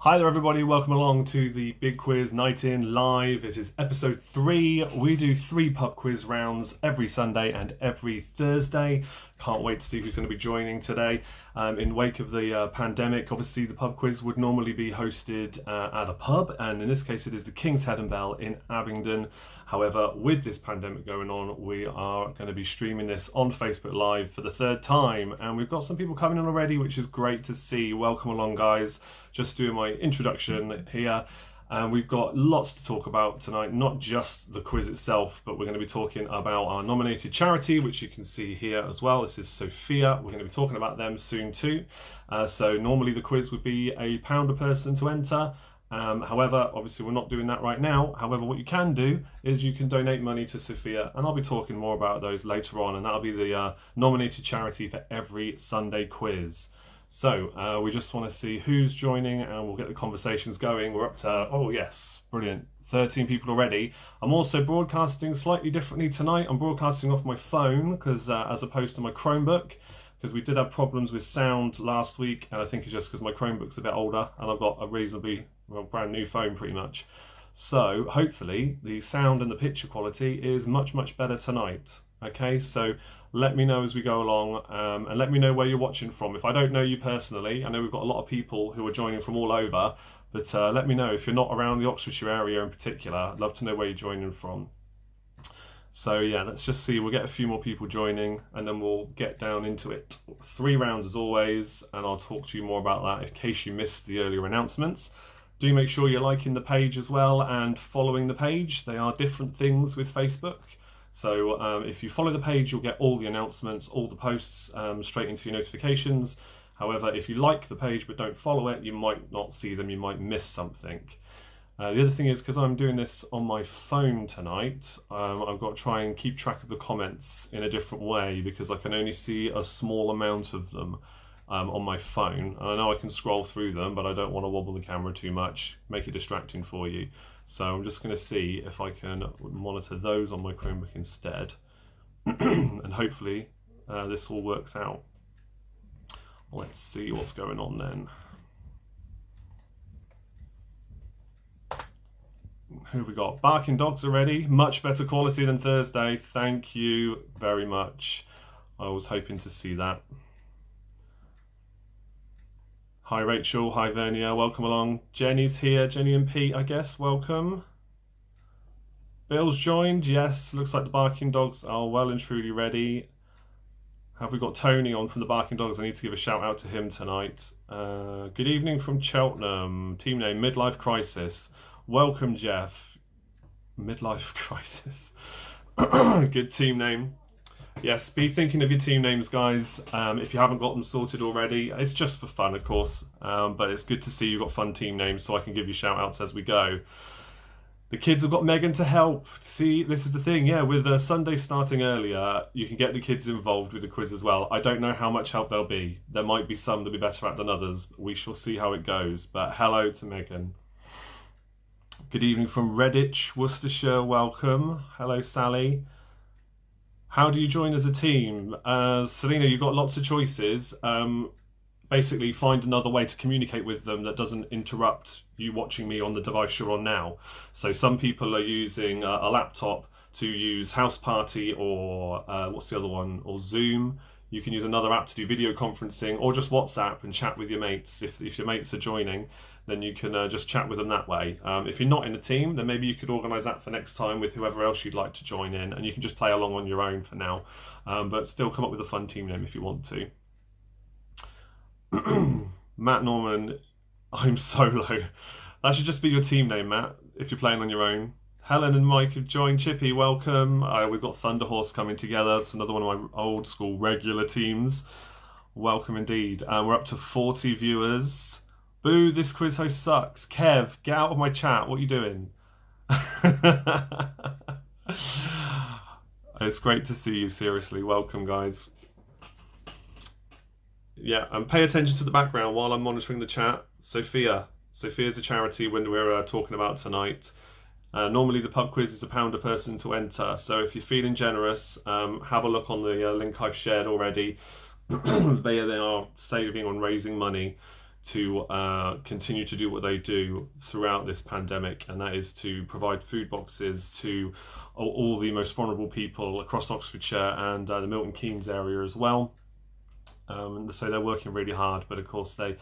Hi there everybody, welcome along to the Big Quiz Night In Live. It is episode 3. We do 3 pub quiz rounds every Sunday and every Thursday. Can't wait to see who's going to be joining today. In wake of the pandemic, obviously the pub quiz would normally be hosted at a pub, and in this case it is the King's Head and Bell in Abingdon. However, with this pandemic going on, we are going to be streaming this on Facebook Live for the 3rd time, and we've got some people coming in already, which is great to see. Welcome along, guys. Just doing my introduction here, and we've got lots to talk about tonight, not just the quiz itself, but we're going to be talking about our nominated charity, which you can see here as well. This is Sophia. We're going to be talking about them soon too. So normally the quiz would be £1 a person to enter. However, obviously we're not doing that right now. However, what you can do is you can donate money to Sophia, and I'll be talking more about those later on, and that'll be the nominated charity for every Sunday quiz. So we just want to see who's joining, and we'll get the conversations going. We're up to, oh yes, brilliant, 13 people already. I'm also broadcasting slightly differently tonight. I'm broadcasting off my phone because as opposed to my Chromebook, because we did have problems with sound last week, and I think it's just because my Chromebook's a bit older and I've got a reasonably brand new phone pretty much. So hopefully the sound and the picture quality is much better tonight. Okay, so let me know as we go along, and let me know where you're watching from. If I don't know you personally, I know we've got a lot of people who are joining from all over, but let me know if you're not around the Oxfordshire area in particular. I'd love to know where you're joining from. So yeah, let's just see. We'll get a few more people joining, and then we'll get down into it. 3 rounds as always, and I'll talk to you more about that in case you missed the earlier announcements. Do make sure you're liking the page as well and following the page. They are different things with Facebook. So if you follow the page, you'll get all the announcements, all the posts straight into your notifications. However, if you like the page but don't follow it, you might not see them, you might miss something. The other thing is, because I'm doing this on my phone tonight, I've got to try and keep track of the comments in a different way, because I can only see a small amount of them on my phone. And I know I can scroll through them, but I don't want to wobble the camera too much, make it distracting for you. So I'm just going to see if I can monitor those on my Chromebook instead. And hopefully this all works out. Let's see what's going on then. Who have we got? Barking dogs already. Much better quality than Thursday. Thank you very much. I was hoping to see that. Hi Rachel, hi Vernia, welcome along. Jenny's here, Jenny and Pete, I guess, welcome. Bill's joined, yes, looks like the Barking Dogs are well and truly ready. Have we got Tony on from the Barking Dogs? I need to give a shout out to him tonight. Good evening from Cheltenham, team name Midlife Crisis. Welcome Jeff. Midlife Crisis. Good team name. Yes, be thinking of your team names, guys. If you haven't got them sorted already, it's just for fun, of course. But it's good to see you've got fun team names, so I can give you shout outs as we go. The kids have got Megan to help. See, this is the thing, yeah, with Sunday starting earlier, you can get the kids involved with the quiz as well. I don't know how much help they'll be. There might be some that'll be better at than others. We shall see how it goes. But hello to Megan. Good evening from Redditch, Worcestershire, welcome. Hello, Sally. How do you join as a team? Selena, you've got lots of choices. Basically, find another way to communicate with them that doesn't interrupt you watching me on the device you're on now. So some people are using a laptop to use House Party or what's the other one? Or Zoom. You can use another app to do video conferencing, or just WhatsApp and chat with your mates. If your mates are joining, then you can just chat with them that way. If you're not in a team, then maybe you could organise that for next time with whoever else you'd like to join in, and you can just play along on your own for now, but still come up with a fun team name if you want to. Matt Norman, I'm solo. That should just be your team name, Matt, if you're playing on your own. Helen and Mike have joined. Chippy, welcome. We've got Thunderhorse coming together. It's another one of my old school regular teams. Welcome indeed. We're up to 40 viewers. Boo, this quiz host sucks. Kev, get out of my chat. What are you doing? It's great to see you, seriously. Welcome, guys. Yeah, and pay attention to the background while I'm monitoring the chat. Sophia's a charity when we're talking about tonight. Normally the pub quiz is £1 a person to enter, so if you're feeling generous, have a look on the link I've shared already. They are saving on raising money. to continue to do what they do throughout this pandemic, and that is to provide food boxes to all the most vulnerable people across Oxfordshire and the Milton Keynes area as well. So they're working really hard, but of course at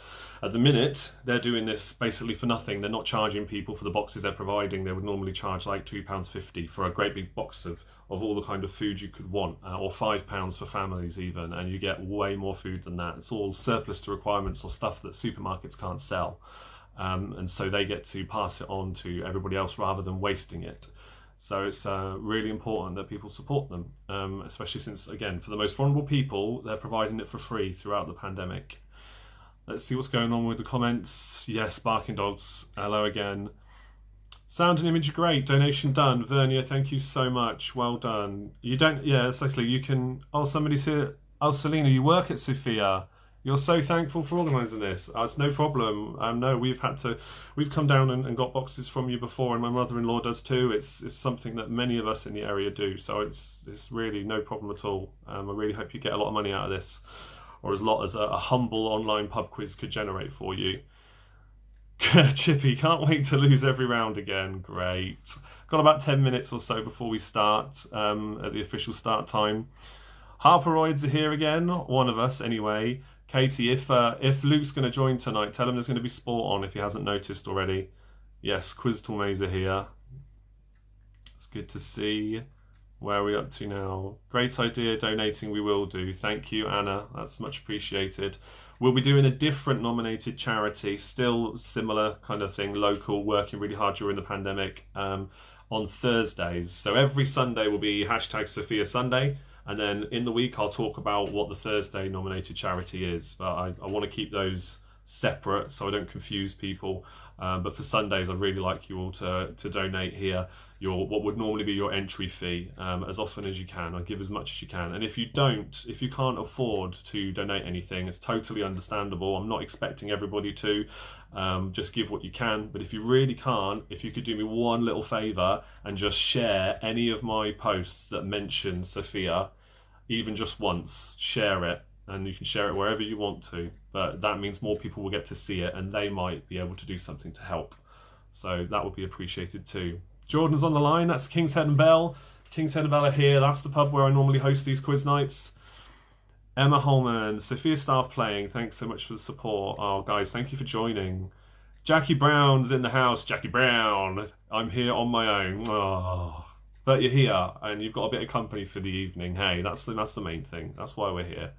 the minute, they're doing this basically for nothing. They're not charging people for the boxes they're providing. They would normally charge like £2.50 for a great big box of all the kind of food you could want, or £5 for families even, and you get way more food than that. It's all surplus to requirements or stuff that supermarkets can't sell, and so they get to pass it on to everybody else rather than wasting it. So it's really important that people support them, especially since, again, for the most vulnerable people, they're providing it for free throughout the pandemic. Let's see what's going on with the comments. Yes, barking dogs. Hello again. Sound and image great. Donation done. Vernia, thank you so much. Well done. You don't, yeah, exactly. You can, oh, somebody's here. Oh, Selena, you work at Sophia. You're so thankful for organising this. It's no problem. No, we've come down and got boxes from you before, and my mother-in-law does too. It's something that many of us in the area do, so it's really no problem at all. I really hope you get a lot of money out of this, or as lot as a humble online pub quiz could generate for you. Chippy, can't wait to lose every round again. Great. Got about 10 minutes or so before we start at the official start time. Harperoids are here again, one of us anyway. Katie, if Luke's going to join tonight, tell him there's going to be sport on if he hasn't noticed already. Yes, Quiz Tormays are here. It's good to see. Where are we up to now? Great idea, donating we will do. Thank you, Anna. That's much appreciated. We'll be doing a different nominated charity, still similar kind of thing, local, working really hard during the pandemic, on Thursdays. So every Sunday will be hashtag Sophia Sunday. And then in the week, I'll talk about what the Thursday nominated charity is. But I want to keep those separate so I don't confuse people. But for Sundays, I'd really like you all to donate here what would normally be your entry fee as often as you can. I'll give as much as you can. And if you can't afford to donate anything, it's totally understandable. I'm not expecting everybody to. Just give what you can. But if you really can't, if you could do me one little favour and just share any of my posts that mention Sophia, even just once, share it. And you can share it wherever you want to, but that means more people will get to see it and they might be able to do something to help. So that would be appreciated too. Jordan's on the line. That's King's Head and Bell. King's Head and Bell are here. That's the pub where I normally host these quiz nights. Emma Holman, Sophia staff playing. Thanks so much for the support. Oh, guys, thank you for joining. Jackie Brown's in the house. Jackie Brown. I'm here on my own. Oh. But you're here and you've got a bit of company for the evening. Hey, that's the main thing. That's why we're here.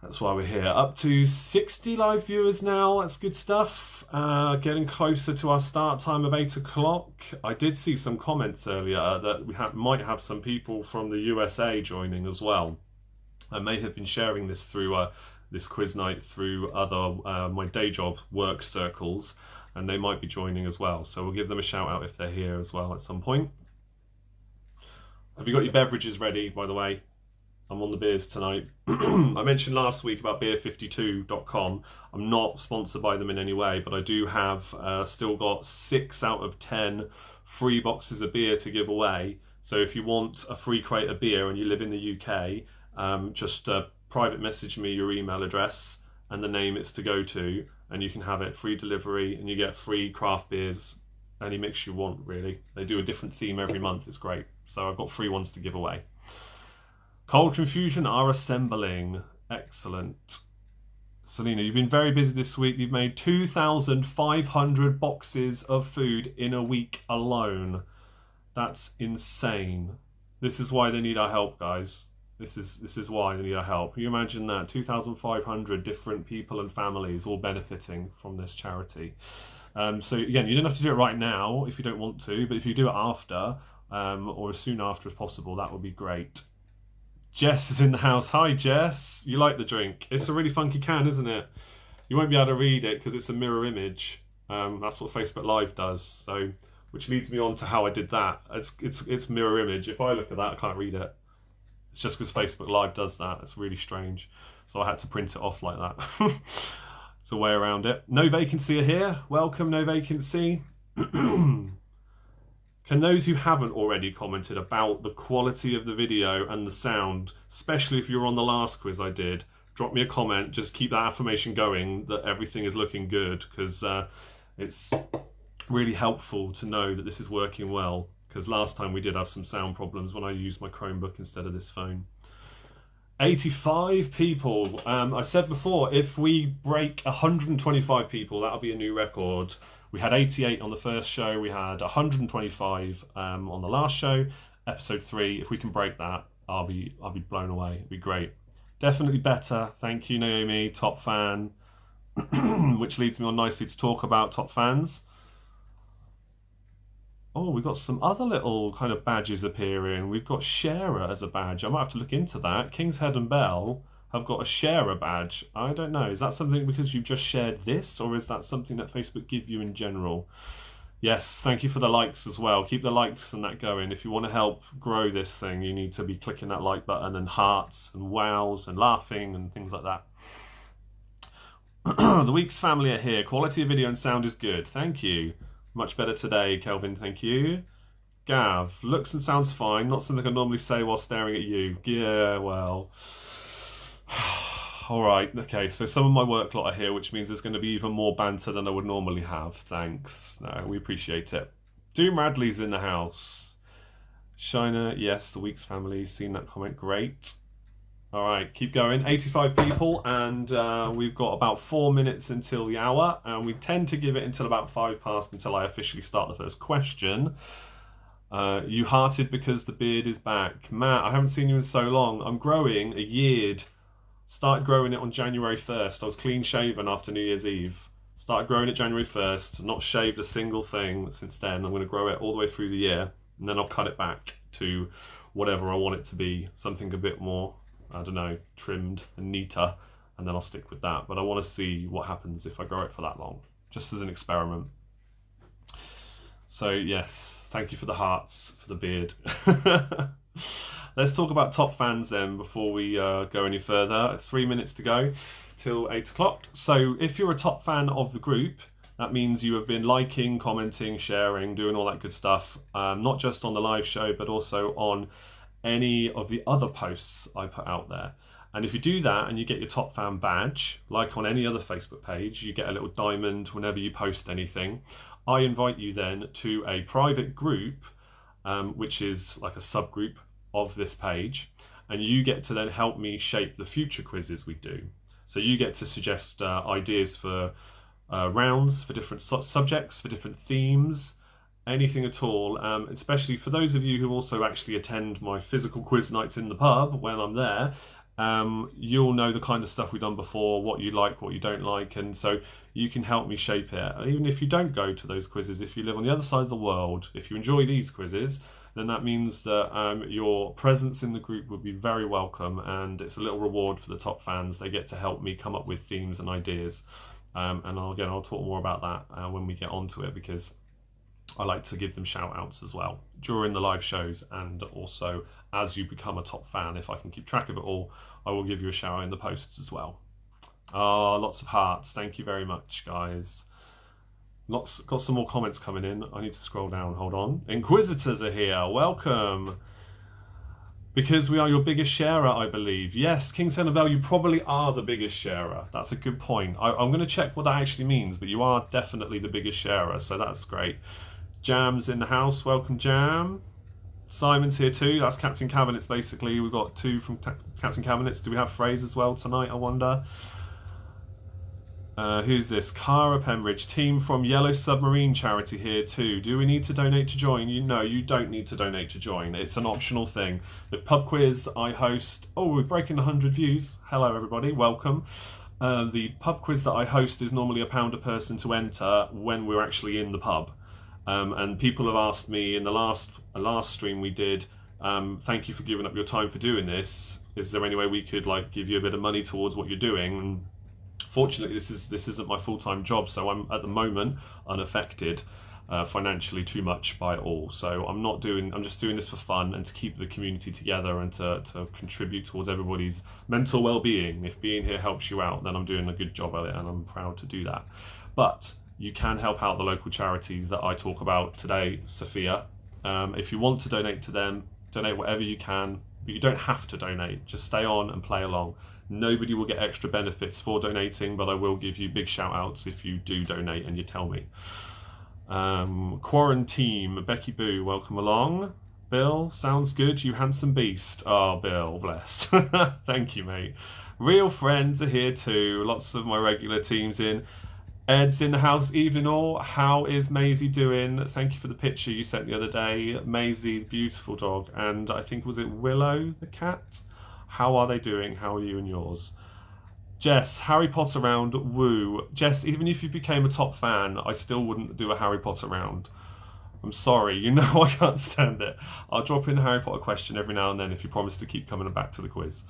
That's why we're here. Up to 60 live viewers now. That's good stuff. Getting closer to our start time of 8 o'clock. I did see some comments earlier that we might have some people from the USA joining as well. I may have been sharing this through this quiz night through other my day job work circles, and they might be joining as well. So we'll give them a shout out if they're here as well at some point. Have you got your beverages ready, by the way? I'm on the beers tonight. I mentioned last week about beer52.com. I'm not sponsored by them in any way, but I do have still got 6 out of 10 free boxes of beer to give away. So if you want a free crate of beer and you live in the UK, just private message me your email address and the name it's to go to, and you can have it free delivery and you get free craft beers, any mix you want really. They do a different theme every month. It's great. So I've got free ones to give away. Cold Confusion are assembling. Excellent. Selena, you've been very busy this week. You've made 2,500 boxes of food in a week alone. That's insane. This is why they need our help, guys. This is why they need our help. Can you imagine that? 2,500 different people and families all benefiting from this charity. So again, you don't have to do it right now if you don't want to, but if you do it after, or as soon after as possible, that would be great. Jess is in the house. Hi, Jess. You like the drink? It's a really funky can, isn't it? You won't be able to read it because it's a mirror image. That's what Facebook Live does. So, which leads me on to how I did that. It's mirror image. If I look at that, I can't read it. It's just because Facebook Live does that. It's really strange. So I had to print it off like that. It's a way around it. No Vacancy are here. Welcome, No Vacancy. Can those who haven't already commented about the quality of the video and the sound, especially if you were on the last quiz I did, drop me a comment. Just keep that affirmation going that everything is looking good, because it's really helpful to know that this is working well, because last time we did have some sound problems when I used my Chromebook instead of this phone. 85 people. I said before, if we break 125 people, that'll be a new record. We had 88 on the first show. We had 125 on the last show, episode 3. If we can break that, I'll be blown away. It'd be great. Definitely better. Thank you, Naomi, top fan. Which leads me on nicely to talk about top fans. Oh, we've got some other little kind of badges appearing. We've got Sharer as a badge. I might have to look into that. King's Head and Bell have got a Sharer badge. I don't know. Is that something because you've just shared this, or is that something that Facebook give you in general? Yes, thank you for the likes as well. Keep the likes and that going. If you want to help grow this thing, you need to be clicking that like button and hearts and wows and laughing and things like that. The Weeks family are here. Quality of video and sound is good. Thank you. Much better today, Kelvin, thank you. Gav, looks and sounds fine. Not something I normally say while staring at you. Yeah, well. All right, okay, so some of my work lot are here, which means there's going to be even more banter than I would normally have. Thanks. No, we appreciate it. Doom Radley's in the house. Shiner, yes, the Weeks family. Seen that comment. Great. All right, keep going. 85 people, and we've got about 4 minutes until the hour, and we tend to give it until about 5 past until I officially start the first question. You hearted because the beard is back. Matt, I haven't seen you in so long. I'm growing a yeared. Started growing it on January 1st. I was clean shaven after New Year's Eve. Started growing it January 1st. Not shaved a single thing since then. I'm going to grow it all the way through the year, and then I'll cut it back to whatever I want it to be. Something a bit more, I don't know, trimmed and neater, and then I'll stick with that. But I want to see what happens if I grow it for that long, just as an experiment. So yes, thank you for the hearts, for the beard. Let's talk about top fans then before we go any further. 3 minutes to go till 8 o'clock. So if you're a top fan of the group, that means you have been liking, commenting, sharing, doing all that good stuff, not just on the live show, but also on any of the other posts I put out there. And if you do that and you get your top fan badge, like on any other Facebook page, you get a little diamond whenever you post anything. I invite you then to a private group, which is like a subgroup of this page, and you get to then help me shape the future quizzes we do. So you get to suggest ideas for rounds, for different subjects, for different themes, anything at all, especially for those of you who also actually attend my physical quiz nights in the pub when I'm there. You'll know the kind of stuff we've done before, what you like, what you don't like, and so you can help me shape it. Even if you don't go to those quizzes, if you live on the other side of the world, if you enjoy these quizzes, then that means that your presence in the group would be very welcome, and it's a little reward for the top fans. They get to help me come up with themes and ideas, and I'll talk more about that when we get onto it, because I like to give them shout outs as well during the live shows, and also as you become a top fan. If I can keep track of it all, I will give you a shout out in the posts as well. Lots of hearts. Thank you very much, guys. Got some more comments coming in. I need to scroll down. Hold on. Inquisitors are here. Welcome. Because we are your biggest sharer, I believe. Yes, King Senabel, you probably are the biggest sharer. That's a good point. I'm going to check what that actually means, but you are definitely the biggest sharer, so that's great. Jam's in the house. Welcome, Jam. Simon's here too. That's Captain Cabinets, basically. We've got 2 from Captain Cabinets. Do we have Fraser as well tonight, I wonder? Who's this? Cara Pembridge. Team from Yellow Submarine Charity here too. Do we need to donate to join? No, you don't need to donate to join. It's an optional thing. The pub quiz I host... Oh, we're breaking 100 views. Hello, everybody. Welcome. The pub quiz that I host is normally £1 a person to enter when we're actually in the pub. And people have asked me in the last stream we did, thank you for giving up your time for doing this. Is there any way we could give you a bit of money towards what you're doing? And fortunately, this isn't my full-time job, so I'm at the moment unaffected financially too much by it all. So I'm just doing this for fun and to keep the community together and to contribute towards everybody's mental well-being. If being here helps you out, then I'm doing a good job at it, and I'm proud to do that. But you can help out the local charity that I talk about today, Sophia. If you want to donate to them, donate whatever you can, but you don't have to donate. Just stay on and play along. Nobody will get extra benefits for donating, but I will give you big shout outs if you do donate and you tell me. Quarantine, Becky Boo, welcome along. Bill, sounds good, you handsome beast. Oh, Bill, bless. Thank you, mate. Real friends are here too. Lots of my regular teams in. Ed's in the house. Evening all. How is Maisie doing? Thank you for the picture you sent the other day. Maisie, beautiful dog. And I think, was it Willow, the cat? How are they doing? How are you and yours? Jess, Harry Potter round, woo. Jess, even if you became a top fan, I still wouldn't do a Harry Potter round. I'm sorry, you know I can't stand it. I'll drop in a Harry Potter question every now and then if you promise to keep coming back to the quiz.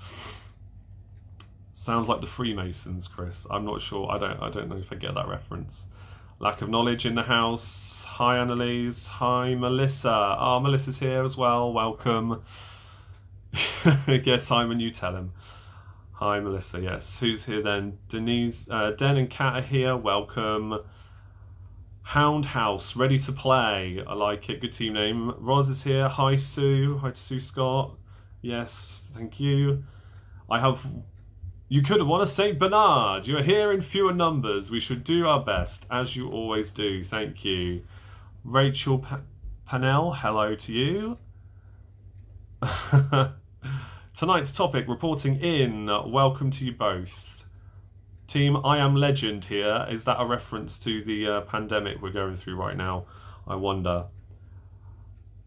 Sounds like the Freemasons, Chris. I'm not sure. I don't know if I get that reference. Lack of knowledge in the house. Hi, Annalise. Hi, Melissa. Oh, Melissa's here as well. Welcome. Yes, Simon, you tell him. Hi, Melissa. Yes. Who's here then? Denise, Den and Kat are here. Welcome. Hound House, ready to play. I like it. Good team name. Roz is here. Hi, Sue. Hi to Sue Scott. Yes, thank you. You could have won a St. Bernard. You're here in fewer numbers. We should do our best, as you always do. Thank you. Rachel Panel, hello to you. Tonight's topic, reporting in. Welcome to you both. Team I Am Legend here. Is that a reference to the pandemic we're going through right now? I wonder.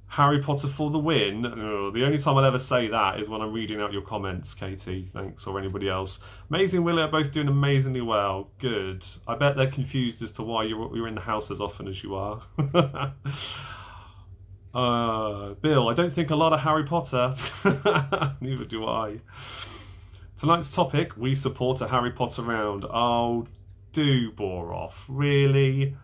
Harry Potter for the win. Oh, the only time I'll ever say that is when I'm reading out your comments, Katie. Thanks, or anybody else. Maisie and Willie are both doing amazingly well. Good. I bet they're confused as to why you're in the house as often as you are. Bill, I don't think a lot of Harry Potter. Neither do I. Tonight's topic, we support a Harry Potter round. Oh, do bore off. Really?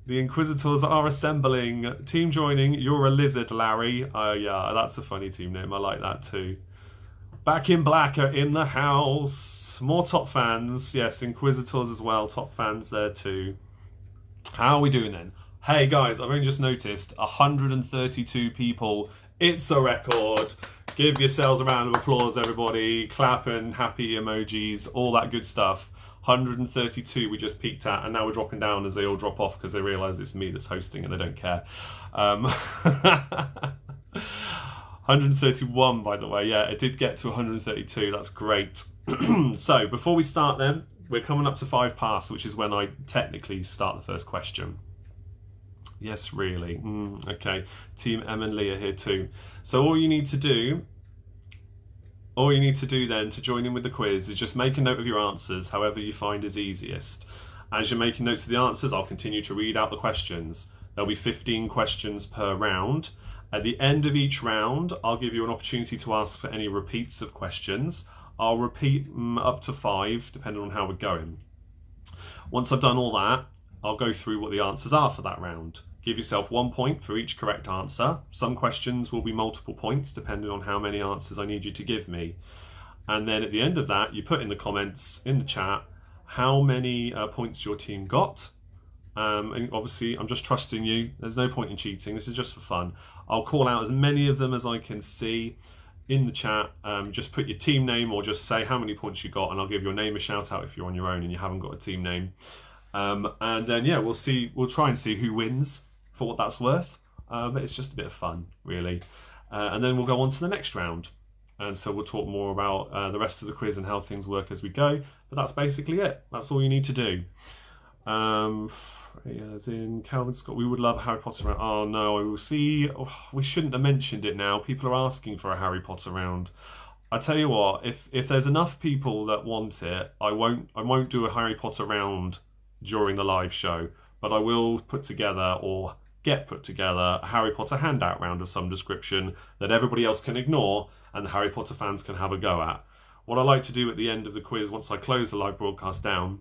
The Inquisitors are assembling. Team joining, you're a lizard, Larry. Yeah, that's a funny team name. I like that too. Back in Black are in the house. More top fans. Yes, Inquisitors as well. Top fans there too. How are we doing then? Hey guys, I've only just noticed 132 people. It's a record. Give yourselves a round of applause, everybody. Clap and happy emojis, all that good stuff. 132 we just peaked at, and now we're dropping down as they all drop off because they realise it's me that's hosting and they don't care. 131, by the way. Yeah, it did get to 132. That's great. So before we start then, we're coming up to 5 past, which is when I technically start the first question. Yes, really. Okay. Team Em and Lee are here too. So all you need to do then to join in with the quiz is just make a note of your answers, however you find is easiest. As you're making notes of the answers, I'll continue to read out the questions. There'll be 15 questions per round. At the end of each round, I'll give you an opportunity to ask for any repeats of questions. I'll repeat up to 5, depending on how we're going. Once I've done all that, I'll go through what the answers are for that round. Give yourself 1 point for each correct answer. Some questions will be multiple points depending on how many answers I need you to give me. And then at the end of that, you put in the comments, in the chat, how many points your team got. And obviously, I'm just trusting you. There's no point in cheating. This is just for fun. I'll call out as many of them as I can see in the chat. Just put your team name or just say how many points you got, and I'll give your name a shout out if you're on your own and you haven't got a team name. And then, yeah, we'll try and see who wins for what that's worth, but it's just a bit of fun, really. And then we'll go on to the next round, and so we'll talk more about the rest of the quiz and how things work as we go, but that's basically it. That's all you need to do. As in Calvin Scott, we would love a Harry Potter round. Oh no, I will see. Oh, we shouldn't have mentioned it now. People are asking for a Harry Potter round. I tell you what, if there's enough people that want it, I won't do a Harry Potter round during the live show, but I will put together or get put together a Harry Potter handout round of some description that everybody else can ignore and the Harry Potter fans can have a go at. What I like to do at the end of the quiz, once I close the live broadcast down,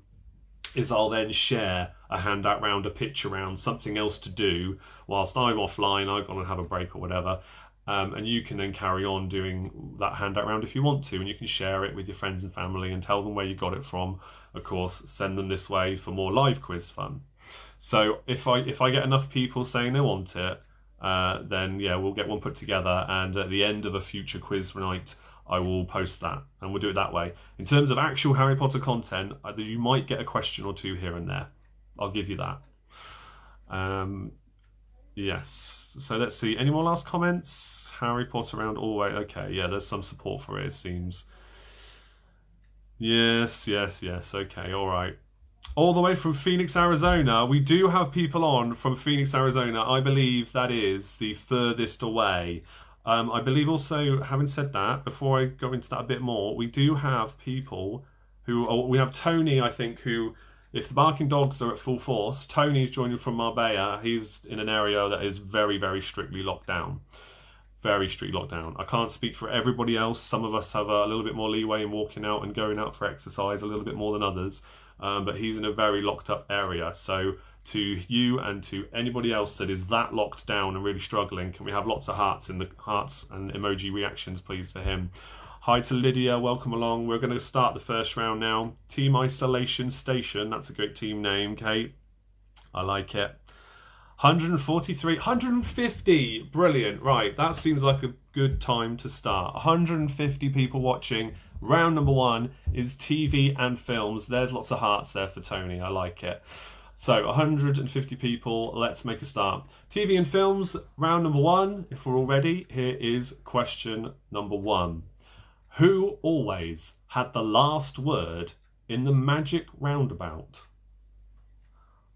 is I'll then share a handout round, a picture round, something else to do whilst I'm offline. I've gone and have a break or whatever. And you can then carry on doing that handout round if you want to, and you can share it with your friends and family and tell them where you got it from. Of course, send them this way for more live quiz fun. So if I get enough people saying they want it, then yeah, we'll get one put together, and at the end of a future quiz night, I will post that and we'll do it that way. In terms of actual Harry Potter content, you might get a question or two here and there. I'll give you that. Yes. So let's see. Any more last comments? Harry Potter around always. Okay, yeah, there's some support for it, it seems. Yes. Okay, all right. All the way from Phoenix, Arizona. We do have people on from Phoenix, Arizona. I believe that is the furthest away. I believe also, having said that, before I go into that a bit more, we do have people we have Tony, I think, who, if the barking dogs are at full force, Tony's joining from Marbella. He's in an area that is very, very strictly locked down. Very strict lockdown. I can't speak for everybody else. Some of us have a little bit more leeway in walking out and going out for exercise a little bit more than others. But he's in a very locked up area. So to you and to anybody else that is that locked down and really struggling, can we have lots of hearts and emoji reactions, please, for him? Hi to Lydia, welcome along. We're going to start the first round now. Team Isolation Station, that's a great team name, Kate. I like it. 143, 150, brilliant. Right, that seems like a good time to start. 150 people watching. Round number one is TV and films. There's lots of hearts there for Tony. I like it. So 150 people. Let's make a start. TV and films, round number one. If we're all ready, here is question number one. Who always had the last word in the Magic Roundabout?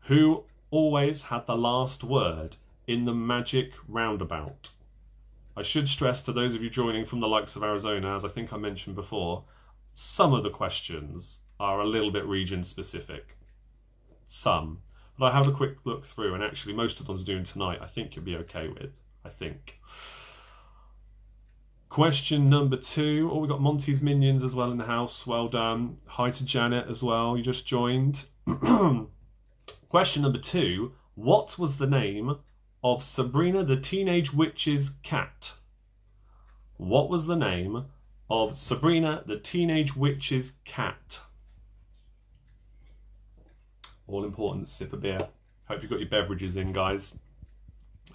Who always had the last word in the Magic Roundabout? I should stress to those of you joining from the likes of Arizona, as I think I mentioned before, some of the questions are a little bit region specific. Some. But I have a quick look through, and actually most of them's doing tonight. I think you'll be okay with. I think. Question number two. Oh, we've got Monty's Minions as well in the house. Well done. Hi to Janet as well. You just joined. Question number two. What was the name of Sabrina the Teenage Witch's cat? What was the name of Sabrina the Teenage Witch's cat? All important, sip of beer. Hope you've got your beverages in, guys.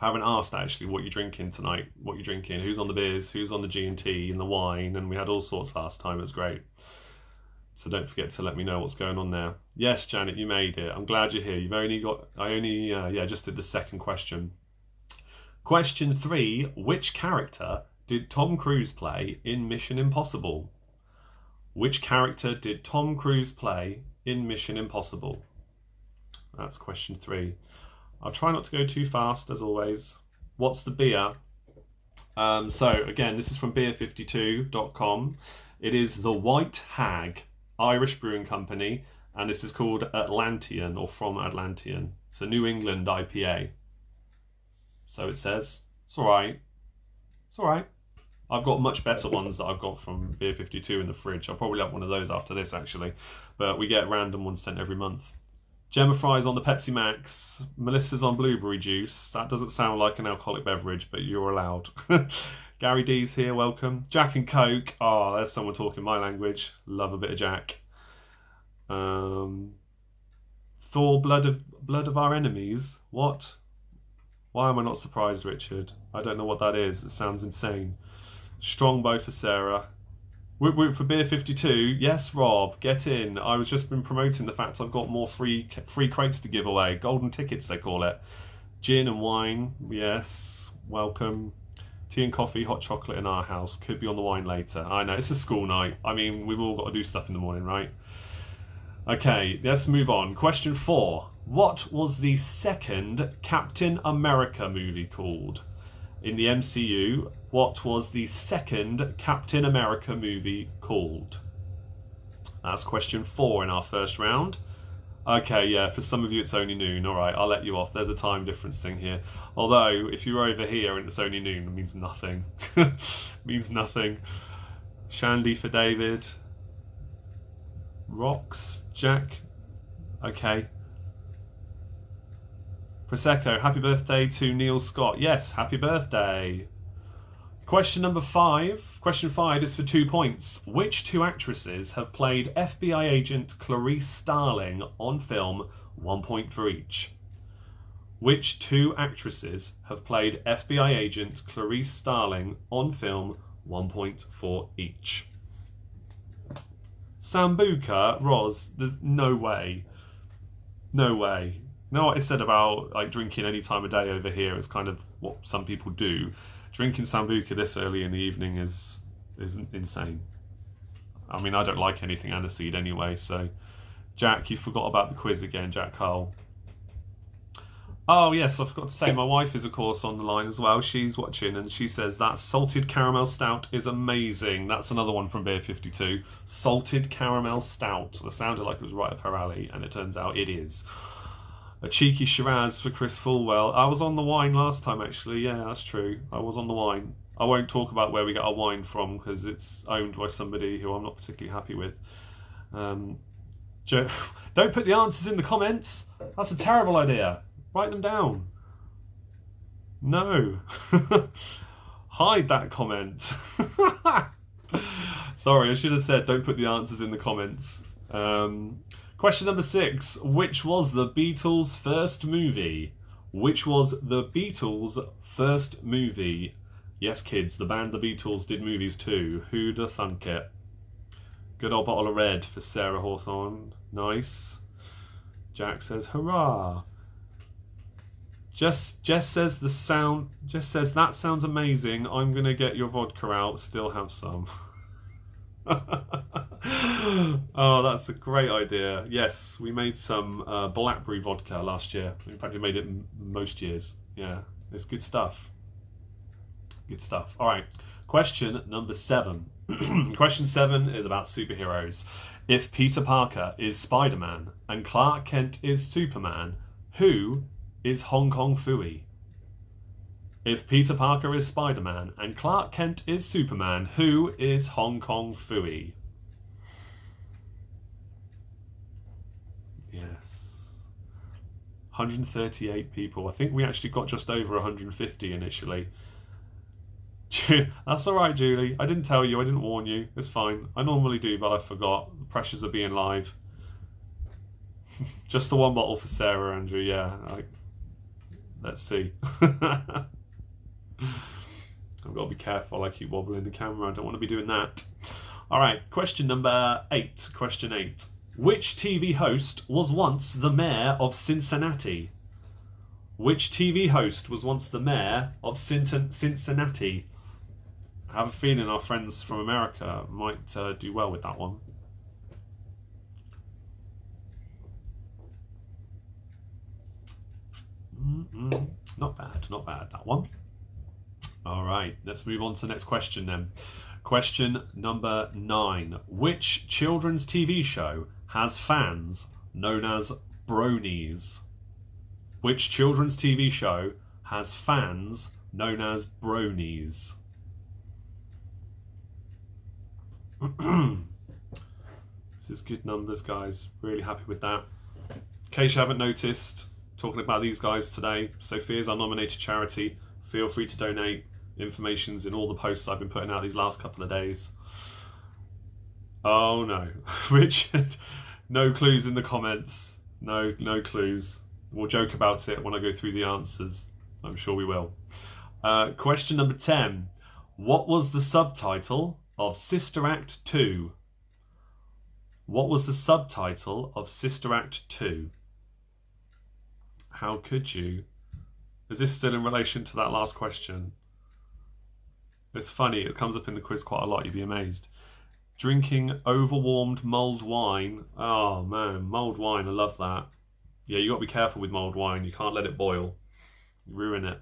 I haven't asked actually what you're drinking tonight, what you're drinking, who's on the beers, who's on the G&T and the wine, and we had all sorts last time. It was great. So don't forget to let me know what's going on there. Yes, Janet, you made it. I'm glad you're here. I just did the second question. Question three, which character did Tom Cruise play in Mission Impossible? Which character did Tom Cruise play in Mission Impossible? That's question three. I'll try not to go too fast, as always. What's the beer? So, again, this is from beer52.com. It is the White Hag, Irish Brewing Company, and this is called Atlantean, or from Atlantean. It's a New England IPA. So it says. It's alright. It's alright. I've got much better ones that I've got from Beer52 in the fridge. I'll probably have one of those after this, actually. But we get random ones sent every month. Gemma Fry's on the Pepsi Max. Melissa's on blueberry juice. That doesn't sound like an alcoholic beverage, but you're allowed. Gary D's here, welcome. Jack and Coke. Oh, there's someone talking my language. Love a bit of Jack. Thor, blood of our enemies. What? Why am I not surprised, Richard? I don't know what that is. It sounds insane. Strongbow for Sarah. Whoop whoop for Beer52. Yes, Rob, get in. I was just been promoting the fact I've got more free crates to give away. Golden tickets, they call it. Gin and wine. Yes, welcome. Tea and coffee, hot chocolate in our house. Could be on the wine later. I know, it's a school night. I mean, we've all got to do stuff in the morning, right? Okay, let's move on. Question 4. What was the second Captain America movie called? In the MCU, what was the second Captain America movie called? That's question 4 in our first round. Okay, yeah, for some of you it's only noon. All right, I'll let you off. There's a time difference thing here. Although, if you're over here and it's only noon, it means nothing. Means nothing. Shandy for David. Rocks, Jack. Okay. Prosecco, happy birthday to Neil Scott. Yes, happy birthday. Question number 5. Question 5 is for 2 points. Which 2 actresses have played FBI agent Clarice Starling on film? 1 point for each. Which 2 actresses have played FBI agent Clarice Starling on film? 1 point for each. Sambuca, Roz, there's no way. No way. You know what I said about like drinking any time of day over here is kind of what some people do. Drinking Sambuca this early in the evening is insane. I mean, I don't like anything aniseed anyway, so... Jack, you forgot about the quiz again, Jack Cole. Oh, yes, I forgot to say, my wife is, of course, on the line as well. She's watching, and she says that salted caramel stout is amazing. That's another one from Beer 52. Salted caramel stout. That sounded like it was right up her alley, and it turns out it is. A cheeky Shiraz for Chris Fulwell. I was on the wine last time, actually. Yeah, that's true. I was on the wine. I won't talk about where we get our wine from, because it's owned by somebody who I'm not particularly happy with. Don't put the answers in the comments. That's a terrible idea. Write them down. No. Hide that comment. Sorry, I should have said don't put the answers in the comments. Question number 6. Which was the Beatles' first movie? Which was the Beatles' first movie? Yes, kids, the band The Beatles did movies too. Who'd have thunk it? Good old bottle of red for Sarah Hawthorne. Nice. Jack says, hurrah. Jess says that sounds amazing. I'm gonna get your vodka out. Still have some. Oh, that's a great idea. Yes, we made some blackberry vodka last year. In fact, we made it most years. Yeah, it's good stuff. Good stuff. All right. Question number 7. Question 7 is about superheroes. If Peter Parker is Spider-Man and Clark Kent is Superman, who is Hong Kong Phooey? If Peter Parker is Spider-Man and Clark Kent is Superman, who is Hong Kong Phooey? Yes. 138 people. I think we actually got just over 150 initially. That's alright, Julie. I didn't tell you, I didn't warn you. It's fine. I normally do, but I forgot. The pressures of being live. Just the one bottle for Sarah, Andrew. Yeah. Let's see. I've got to be careful. I keep wobbling the camera. I don't want to be doing that. Alright, question number 8. Question 8. Which TV host was once the mayor of Cincinnati? Which TV host was once the mayor of Cincinnati? I have a feeling our friends from America might do well with that one. Not bad, that one. All right, let's move on to the next question then. Question number 9. Which children's TV show has fans known as bronies? Which children's TV show has fans known as bronies? This is good numbers, guys. Really happy with that. In case you haven't noticed, talking about these guys today, Sophia's our nominated charity. Feel free to donate. Information's in all the posts I've been putting out these last couple of days. Oh no, Richard, no clues in the comments. No clues. We'll joke about it when I go through the answers. I'm sure we will. Question number 10. What was the subtitle of Sister Act 2? What was the subtitle of Sister Act 2? How could you? Is this still in relation to that last question? It's funny, it comes up in the quiz quite a lot, you'd be amazed. Drinking overwarmed mulled wine. Oh man, mulled wine, I love that. Yeah, you got to be careful with mulled wine. You can't let it boil. You ruin it.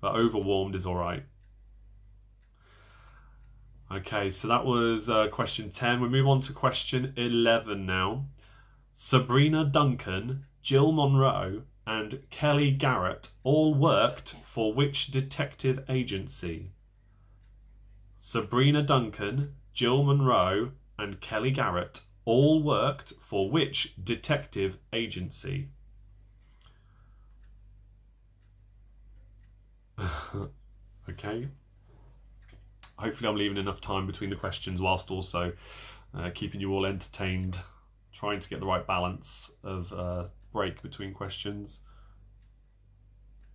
But overwarmed is alright. Okay, so that was question 10. We move on to question 11 now. Sabrina Duncan, Jill Monroe, and Kelly Garrett all worked for which detective agency? Sabrina Duncan, Jill Monroe, and Kelly Garrett all worked for which detective agency? Okay. Hopefully I'm leaving enough time between the questions whilst also keeping you all entertained, trying to get the right balance of break between questions.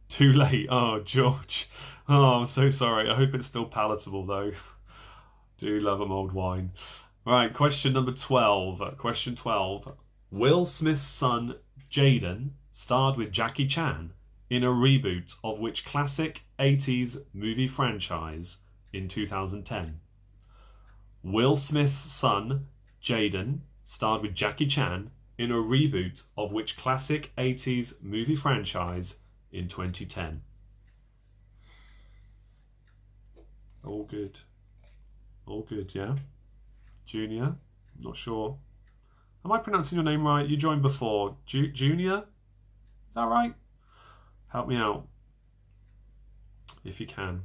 Too late. Oh, George. Oh, I'm so sorry. I hope it's still palatable though. Do love a mulled wine. All right, question number 12. Question 12. Will Smith's son Jaden starred with Jackie Chan in a reboot of which classic 80s movie franchise in 2010? Will Smith's son Jaden starred with Jackie Chan in a reboot of which classic 80s movie franchise in 2010? All good. All good, yeah? Junior? Not sure. Am I pronouncing your name right? You joined before. Junior? Is that right? Help me out if you can.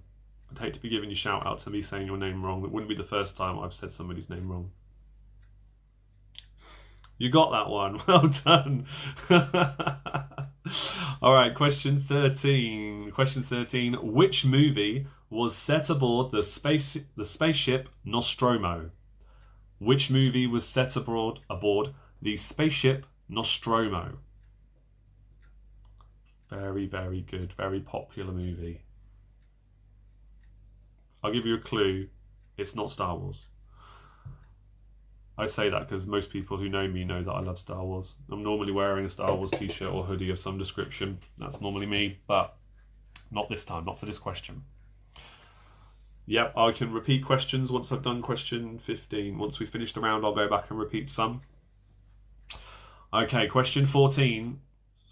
I'd hate to be giving you shout out to me saying your name wrong. It wouldn't be the first time I've said somebody's name wrong. You got that one. Well done. All right, question 13. Question 13. Which movie was set aboard the spaceship Nostromo? Which movie was set aboard the spaceship Nostromo? Very, very good. Very popular movie. I'll give you a clue. It's not Star Wars. I say that because most people who know me know that I love Star Wars. I'm normally wearing a Star Wars t-shirt or hoodie of some description. That's normally me, but not this time, not for this question. Yep, I can repeat questions once I've done question 15. Once we finish the round, I'll go back and repeat some. Okay, question 14.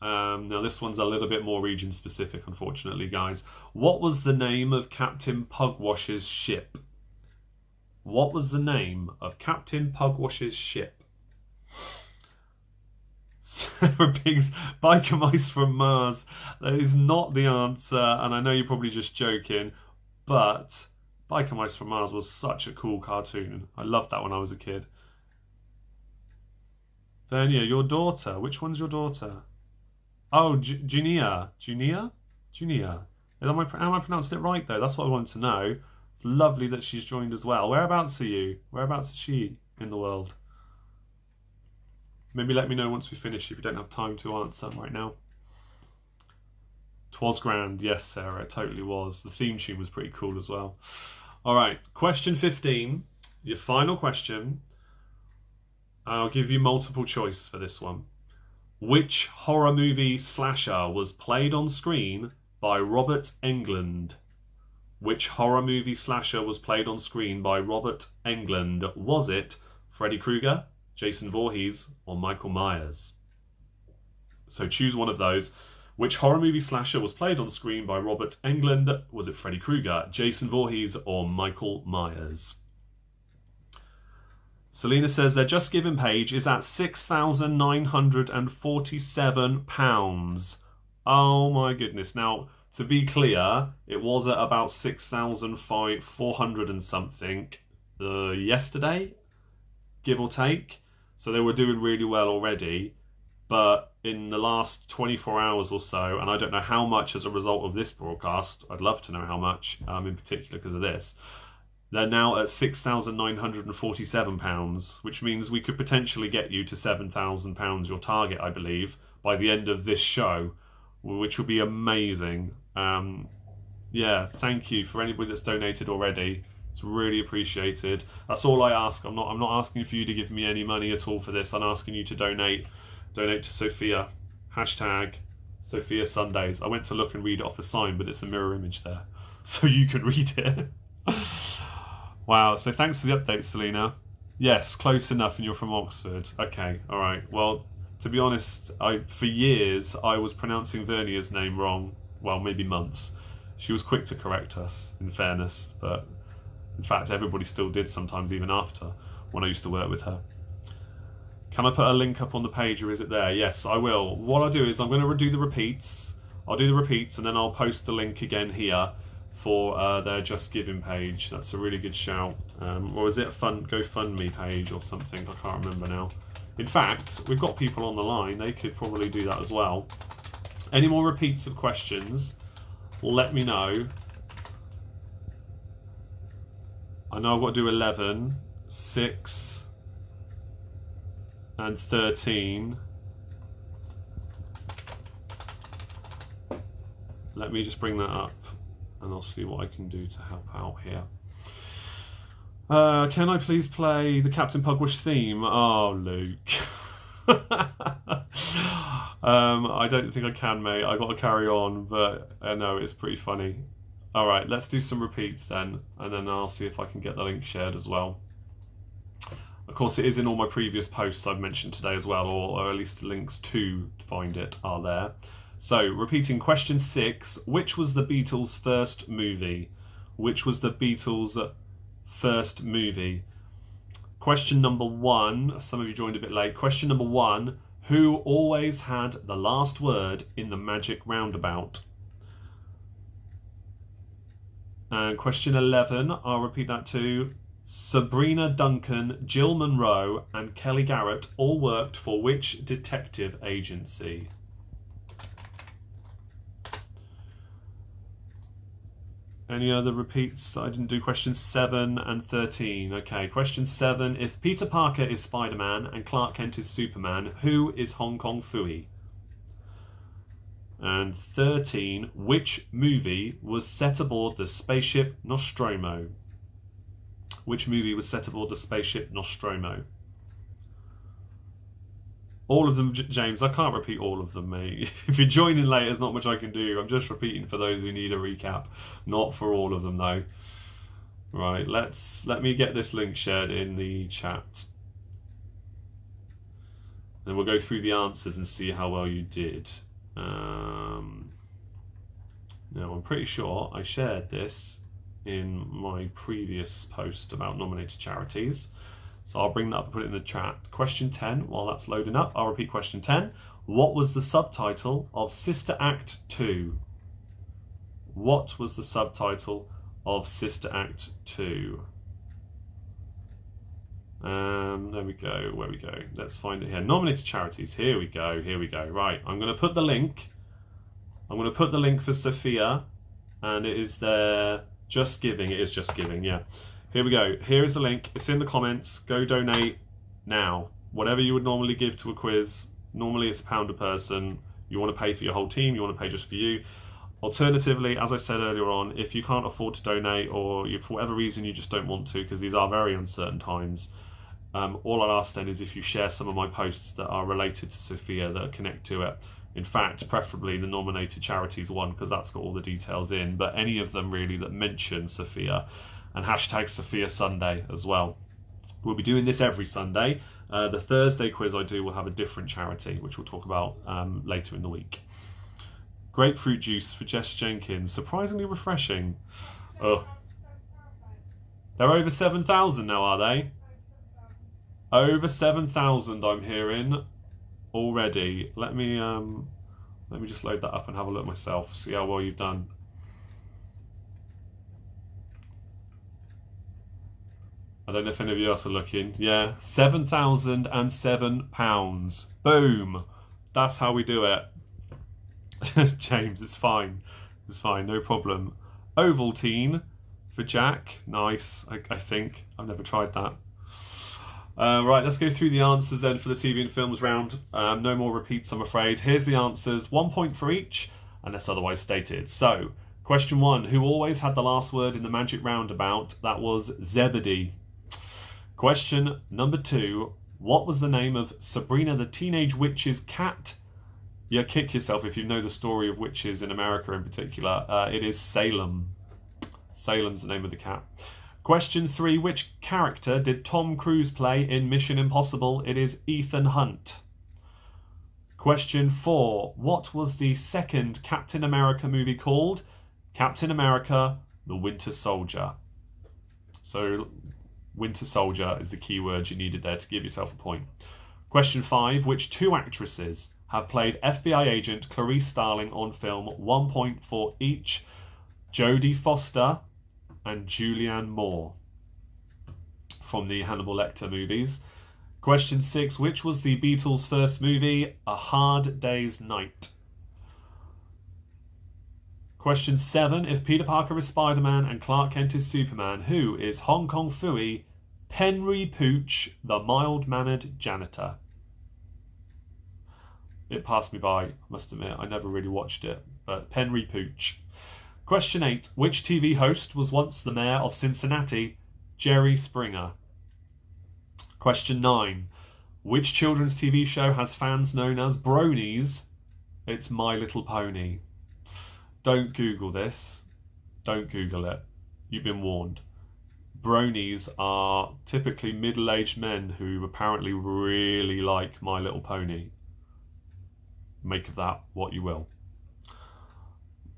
Now this one's a little bit more region specific, unfortunately, guys. What was the name of Captain Pugwash's ship? What was the name of Captain Pugwash's ship? Sarah Biggs, Biker Mice from Mars. That is not the answer, and I know you're probably just joking, but Biker Mice from Mars was such a cool cartoon. I loved that when I was a kid. Vernia, your daughter. Which one's your daughter? Oh, Junia. Junia? Junia. Am I pronouncing it right, though? That's what I wanted to know. It's lovely that she's joined as well. Whereabouts are you? Whereabouts is she in the world? Maybe let me know once we finish if you don't have time to answer right now. 'Twas grand. Yes, Sarah, it totally was. The theme tune was pretty cool as well. All right, question 15. Your final question. I'll give you multiple choice for this one. Which horror movie slasher was played on screen by Robert Englund? Which horror movie slasher was played on screen by Robert Englund? Was it Freddy Krueger, Jason Voorhees, or Michael Myers? So choose one of those. Which horror movie slasher was played on screen by Robert Englund? Was it Freddy Krueger, Jason Voorhees, or Michael Myers? Selena says their Just Giving page is at £6,947. Oh my goodness. Now, to be clear, it was at about 6,400 and something yesterday, give or take. So they were doing really well already. But in the last 24 hours or so, and I don't know how much as a result of this broadcast, I'd love to know how much in particular because of this, they're now at £6,947, which means we could potentially get you to £7,000, your target, I believe, by the end of this show, which will be amazing. Yeah, thank you for anybody that's donated already. It's really appreciated. That's all I ask. I'm not asking for you to give me any money at all for this. I'm asking you to donate. Donate to Sophia. Hashtag Sophia Sundays. I went to look and read it off the sign, but it's a mirror image there, so you can read it. Wow, so thanks for the update, Selena. Yes, close enough, and you're from Oxford. Okay, all right. Well, to be honest, for years I was pronouncing Vernia's name wrong. Well, maybe months. She was quick to correct us, in fairness, but in fact, everybody still did sometimes, even after, when I used to work with her. Can I put a link up on the page, or is it there? Yes, I will. What I'll do is I'm going to do the repeats. I'll do the repeats, and then I'll post the link again here for their Just Giving page. That's a really good shout. Or is it a GoFundMe page or something? I can't remember now. In fact, we've got people on the line. They could probably do that as well. Any more repeats of questions, let me know. I know I've got to do 11, 6, and 13. Let me just bring that up. and I'll see what I can do to help out here. Can I please play the Captain Pugwash theme? Oh, Luke. I don't think I can, mate. I got to carry on, but I know it's pretty funny. All right, let's do some repeats then, and then I'll see if I can get the link shared as well. Of course, it is in all my previous posts I've mentioned today as well, or at least the links to find it are there. So, repeating question 6, which was the Beatles' first movie? Which was the Beatles' first movie? Question number 1, some of you joined a bit late. Question number 1, who always had the last word in the Magic Roundabout? And question 11, I'll repeat that too. Sabrina Duncan, Jill Monroe, and Kelly Garrett all worked for which detective agency? Any other repeats that I didn't do? Question 7 and 13. Okay, question 7. If Peter Parker is Spider-Man and Clark Kent is Superman, who is Hong Kong Phooey? And 13. Which movie was set aboard the spaceship Nostromo? Which movie was set aboard the spaceship Nostromo? All of them, James. I can't repeat all of them, mate. If you're joining late, there's not much I can do. I'm just repeating for those who need a recap. Not for all of them, though. Right, let me get this link shared in the chat. Then we'll go through the answers and see how well you did. Now, I'm pretty sure I shared this in my previous post about nominated charities. So I'll bring that up and put it in the chat. Question 10, while that's loading up, I'll repeat question 10. What was the subtitle of Sister Act 2? What was the subtitle of Sister Act 2? There we go, where we go. Let's find it here. Nominated charities, here we go. Right, I'm going to put the link. I'm going to put the link for Sophia, and it is there. Just Giving, it is Just Giving, yeah. Here we go. Here is the link. It's in the comments. Go donate now. Whatever you would normally give to a quiz. Normally it's £1 a person. You want to pay for your whole team. You want to pay just for you. Alternatively, as I said earlier on, if you can't afford to donate or for whatever reason you just don't want to, because these are very uncertain times, all I'll ask then is if you share some of my posts that are related to Sophia that connect to it. In fact, preferably the nominated charities one, because that's got all the details in, but any of them really that mention Sophia, and hashtag Sophia Sunday as well. We'll be doing this every Sunday. The Thursday quiz I do will have a different charity, which we'll talk about later in the week. Grapefruit juice for Jess Jenkins. Surprisingly refreshing. Oh. They're over 7,000 now, are they? Over 7,000 I'm hearing already. Let me just load that up and have a look myself, see how well you've done. I don't know if any of you else are looking. Yeah, £7,007. Boom. That's how we do it. James, it's fine. It's fine, no problem. Ovaltine for Jack. Nice, I think. I've never tried that. Right, let's go through the answers then for the TV and films round. No more repeats, I'm afraid. Here's the answers. 1 point for each, unless otherwise stated. So, question 1. Who always had the last word in the Magic Roundabout? That was Zebedee. Question number 2. What was the name of Sabrina the Teenage Witch's cat? Yeah, kick yourself if you know the story of witches in America in particular. It is Salem. Salem's the name of the cat. Question 3. Which character did Tom Cruise play in Mission Impossible? It is Ethan Hunt. Question 4. What was the second Captain America movie called? Captain America, the Winter Soldier. So, Winter Soldier is the key word you needed there to give yourself a point. Question 5. Which 2 actresses have played FBI agent Clarice Starling on film? 1 point for each. Jodie Foster and Julianne Moore from the Hannibal Lecter movies. Question 6. Which was the Beatles' first movie? A Hard Day's Night. Question 7. If Peter Parker is Spider-Man and Clark Kent is Superman, who is Hong Kong Phooey, Penry Pooch, the mild-mannered janitor? It passed me by, I must admit. I never really watched it, but Penry Pooch. Question 8. Which TV host was once the mayor of Cincinnati? Jerry Springer. Question 9. Which children's TV show has fans known as bronies? It's My Little Pony. Don't Google this. Don't Google it. You've been warned. Bronies are typically middle-aged men who apparently really like My Little Pony. Make of that what you will.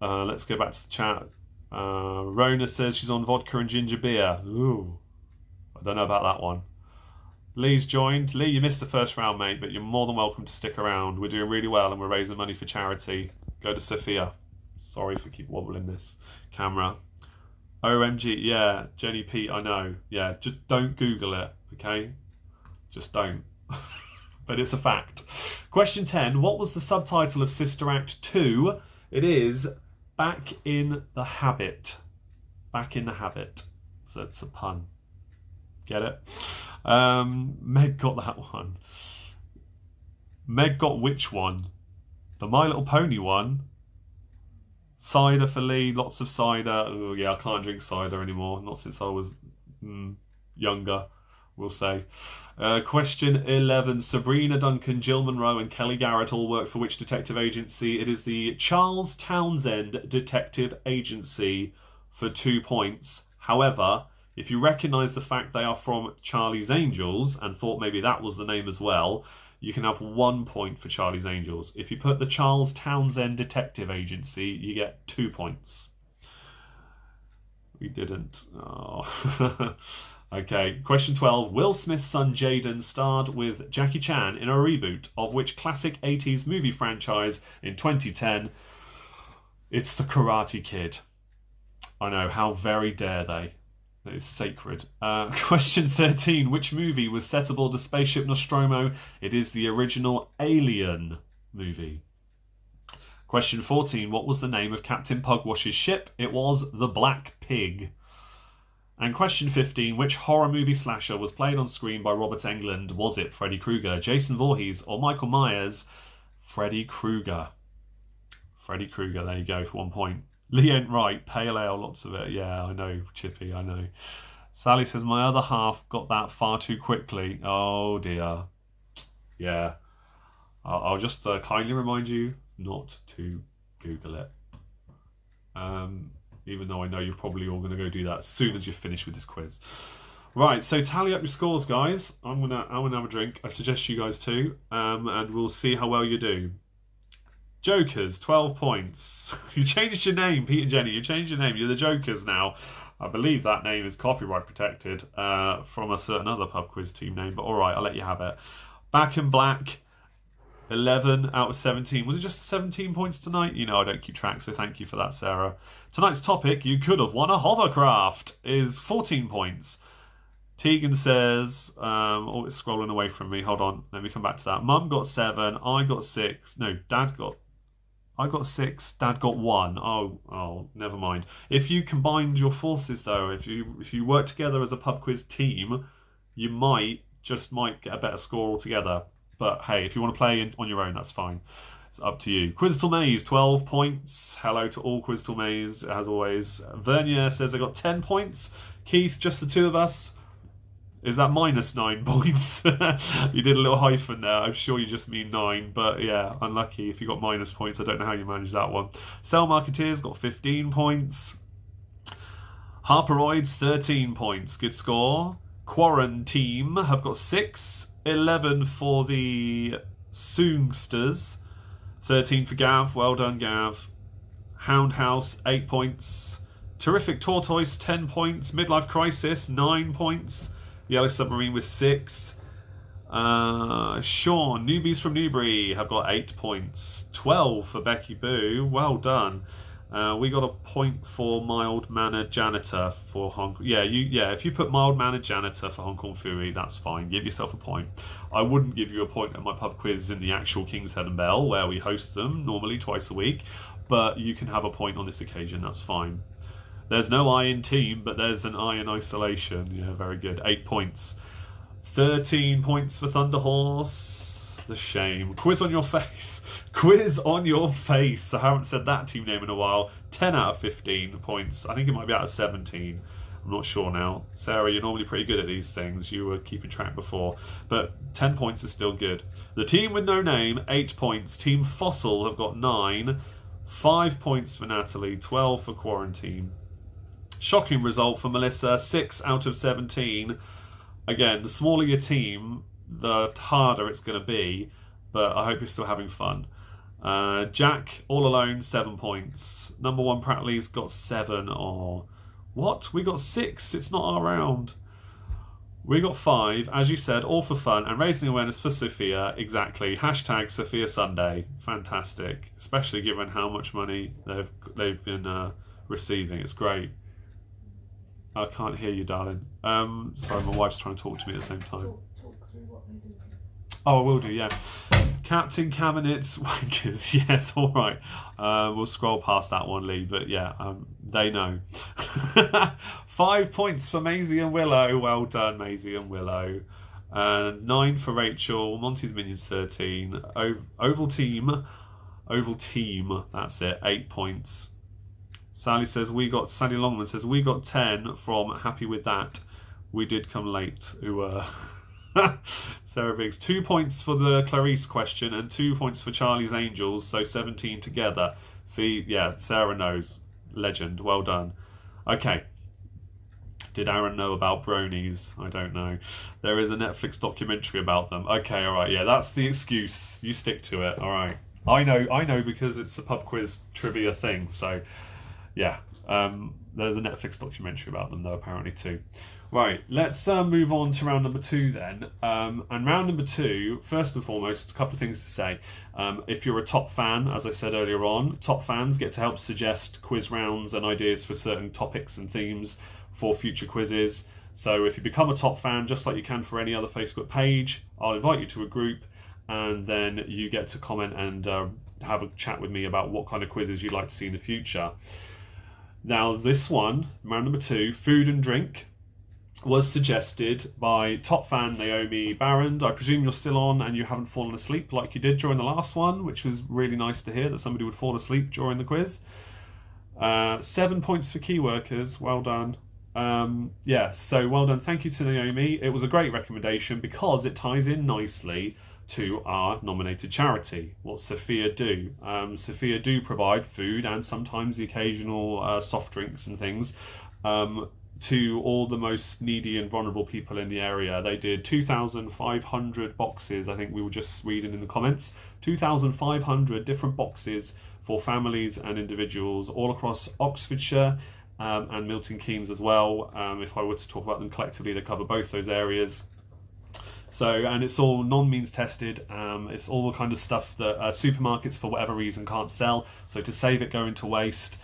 Let's go back to the chat. Rona says she's on vodka and ginger beer. Ooh, I don't know about that one. Lee's joined. Lee, you missed the first round, mate, but you're more than welcome to stick around. We're doing really well and we're raising money for charity. Go to Sophia. Sorry for keep wobbling this camera. OMG, yeah, Jenny Pete, I know. Yeah, just don't Google it, okay? Just don't. But it's a fact. Question 10. What was the subtitle of Sister Act 2? It is Back in the Habit. Back in the Habit. So it's a pun. Get it? Meg got that one. Meg got which one? The My Little Pony one? Cider for Lee, lots of cider. Oh yeah, I can't drink cider anymore. Not since I was younger, we'll say. Question 11. Sabrina Duncan, Jill Monroe and Kelly Garrett all work for which detective agency? It is the Charles Townsend Detective Agency for 2 points. However, if you recognise the fact they are from Charlie's Angels and thought maybe that was the name as well, you can have 1 point for Charlie's Angels. If you put the Charles Townsend Detective Agency, you get 2 points. We didn't. Oh. Okay, question 12. Will Smith's son Jaden starred with Jackie Chan in a reboot of which classic 80s movie franchise in 2010? It's The Karate Kid. I know, how very dare they? That is sacred. Question 13. Which movie was set aboard the spaceship Nostromo? It is the original Alien movie. Question 14. What was the name of Captain Pugwash's ship? It was the Black Pig. And question 15. Which horror movie slasher was played on screen by Robert Englund? Was it Freddy Krueger, Jason Voorhees, or Michael Myers? Freddy Krueger. Freddy Krueger, there you go for 1 point. Lee ain't right. Pale ale, lots of it. Yeah, I know, Chippy, I know. Sally says, my other half got that far too quickly. Oh, dear. Yeah. I'll just kindly remind you not to Google it. Even though I know you're probably all going to go do that as soon as you're finished with this quiz. Right, so tally up your scores, guys. I'm gonna have a drink. I suggest you guys too. And we'll see how well you do. Jokers, 12 points. You changed your name, Pete and Jenny. You changed your name. You're the Jokers now. I believe that name is copyright protected from a certain other pub quiz team name. But all right, I'll let you have it. Back in Black, 11 out of 17. Was it just 17 points tonight? You know I don't keep track, so thank you for that, Sarah. Tonight's topic, you could have won a hovercraft, is 14 points. Tegan says, oh, it's scrolling away from me. Hold on, let me come back to that. Mum got 7, I got 6. No, I got 6, Dad got 1. Oh, never mind. If you combined your forces, though, if you work together as a pub quiz team, you might get a better score altogether. But hey, if you want to play on your own, that's fine. It's up to you. Quiztal Maze, 12 points. Hello to all Quiztal Maze, as always. Vernier says I got 10 points. Keith, just the two of us. Is that minus 9 points? You did a little hyphen there. I'm sure you just mean 9. But yeah, unlucky if you got minus points. I don't know how you managed that one. Cell Marketeers got 15 points. Harperoids, 13 points. Good score. Quarantine have got 6. 11 for the Soongsters. 13 for Gav. Well done, Gav. Hound House, 8 points. Terrific Tortoise, 10 points. Midlife Crisis, 9 points. Yellow Submarine with 6. Sean, Newbies from Newbury have got 8 points. 12 for Becky Boo. Well done. We got a point for mild-mannered janitor for Hong Kong. Yeah, if you put mild-mannered janitor for Hong Kong Fooey, that's fine. Give yourself a point. I wouldn't give you a point at my pub quiz in the actual King's Head and Bell, where we host them normally twice a week, but you can have a point on this occasion. That's fine. There's no I in team, but there's an I in isolation. Yeah, very good. 8 points. 13 points for Thunder Horse. the shame. Quiz on your face. Quiz on your face. I haven't said that team name in a while. 10 out of 15 points. I think it might be out of 17. I'm not sure now. Sarah, you're normally pretty good at these things. You were keeping track before. But 10 points is still good. The team with no name, 8 points. Team Fossil have got 9. 5 points for Natalie, 12 for Quarantine. Shocking result for Melissa, 6 out of 17. Again, the smaller your team, the harder it's going to be, but I hope you're still having fun. Jack, all alone, 7 points. Number 1 Prattley's got 7. Oh, what? We got 6. It's not our round. We got 5, as you said, all for fun and raising awareness for Sophia. Exactly. Hashtag Sophia Sunday. Fantastic, especially given how much money they've been receiving. It's great. I can't hear you, darling. Sorry, my wife's trying to talk to me at the same time. Talk through what they do. Oh, I will do, yeah. Captain Cabinet's Wankers. Yes, all right. We'll scroll past that one, Lee, but yeah, they know. 5 points for Maisie and Willow. Well done, Maisie and Willow. 9 for Rachel. Monty's Minions 13. Oval Team, that's it, 8 points. Sally Longman says, we got 10 from Happy With That. We did come late. Sarah Biggs, 2 points for the Clarice question and 2 points for Charlie's Angels, so 17 together. See, yeah, Sarah knows. Legend, well done. Okay. Did Aaron know about bronies? I don't know. There is a Netflix documentary about them. Okay, all right, yeah, that's the excuse. You stick to it, all right. I know because it's a pub quiz trivia thing, so yeah. There's a Netflix documentary about them, though, apparently, too. Right, let's move on to round number 2 then. And round number 2, first and foremost, a couple of things to say. If you're a top fan, as I said earlier on, top fans get to help suggest quiz rounds and ideas for certain topics and themes for future quizzes. So if you become a top fan, just like you can for any other Facebook page, I'll invite you to a group, and then you get to comment and have a chat with me about what kind of quizzes you'd like to see in the future. Now, this one, round number 2, food and drink, was suggested by top fan Naomi Barrand. I presume you're still on and you haven't fallen asleep like you did during the last one, which was really nice to hear that somebody would fall asleep during the quiz. 7 points for key workers. Well done. Yeah, so well done. Thank you to Naomi. It was a great recommendation because it ties in nicely to our nominated charity, what Sophia do. Sophia do provide food and sometimes the occasional soft drinks and things to all the most needy and vulnerable people in the area. They did 2,500 boxes, I think we were just reading in the comments, 2,500 different boxes for families and individuals all across Oxfordshire and Milton Keynes as well. If I were to talk about them collectively, they cover both those areas. So, and it's all non-means tested. It's all the kind of stuff that supermarkets, for whatever reason, can't sell. So to save it going to waste,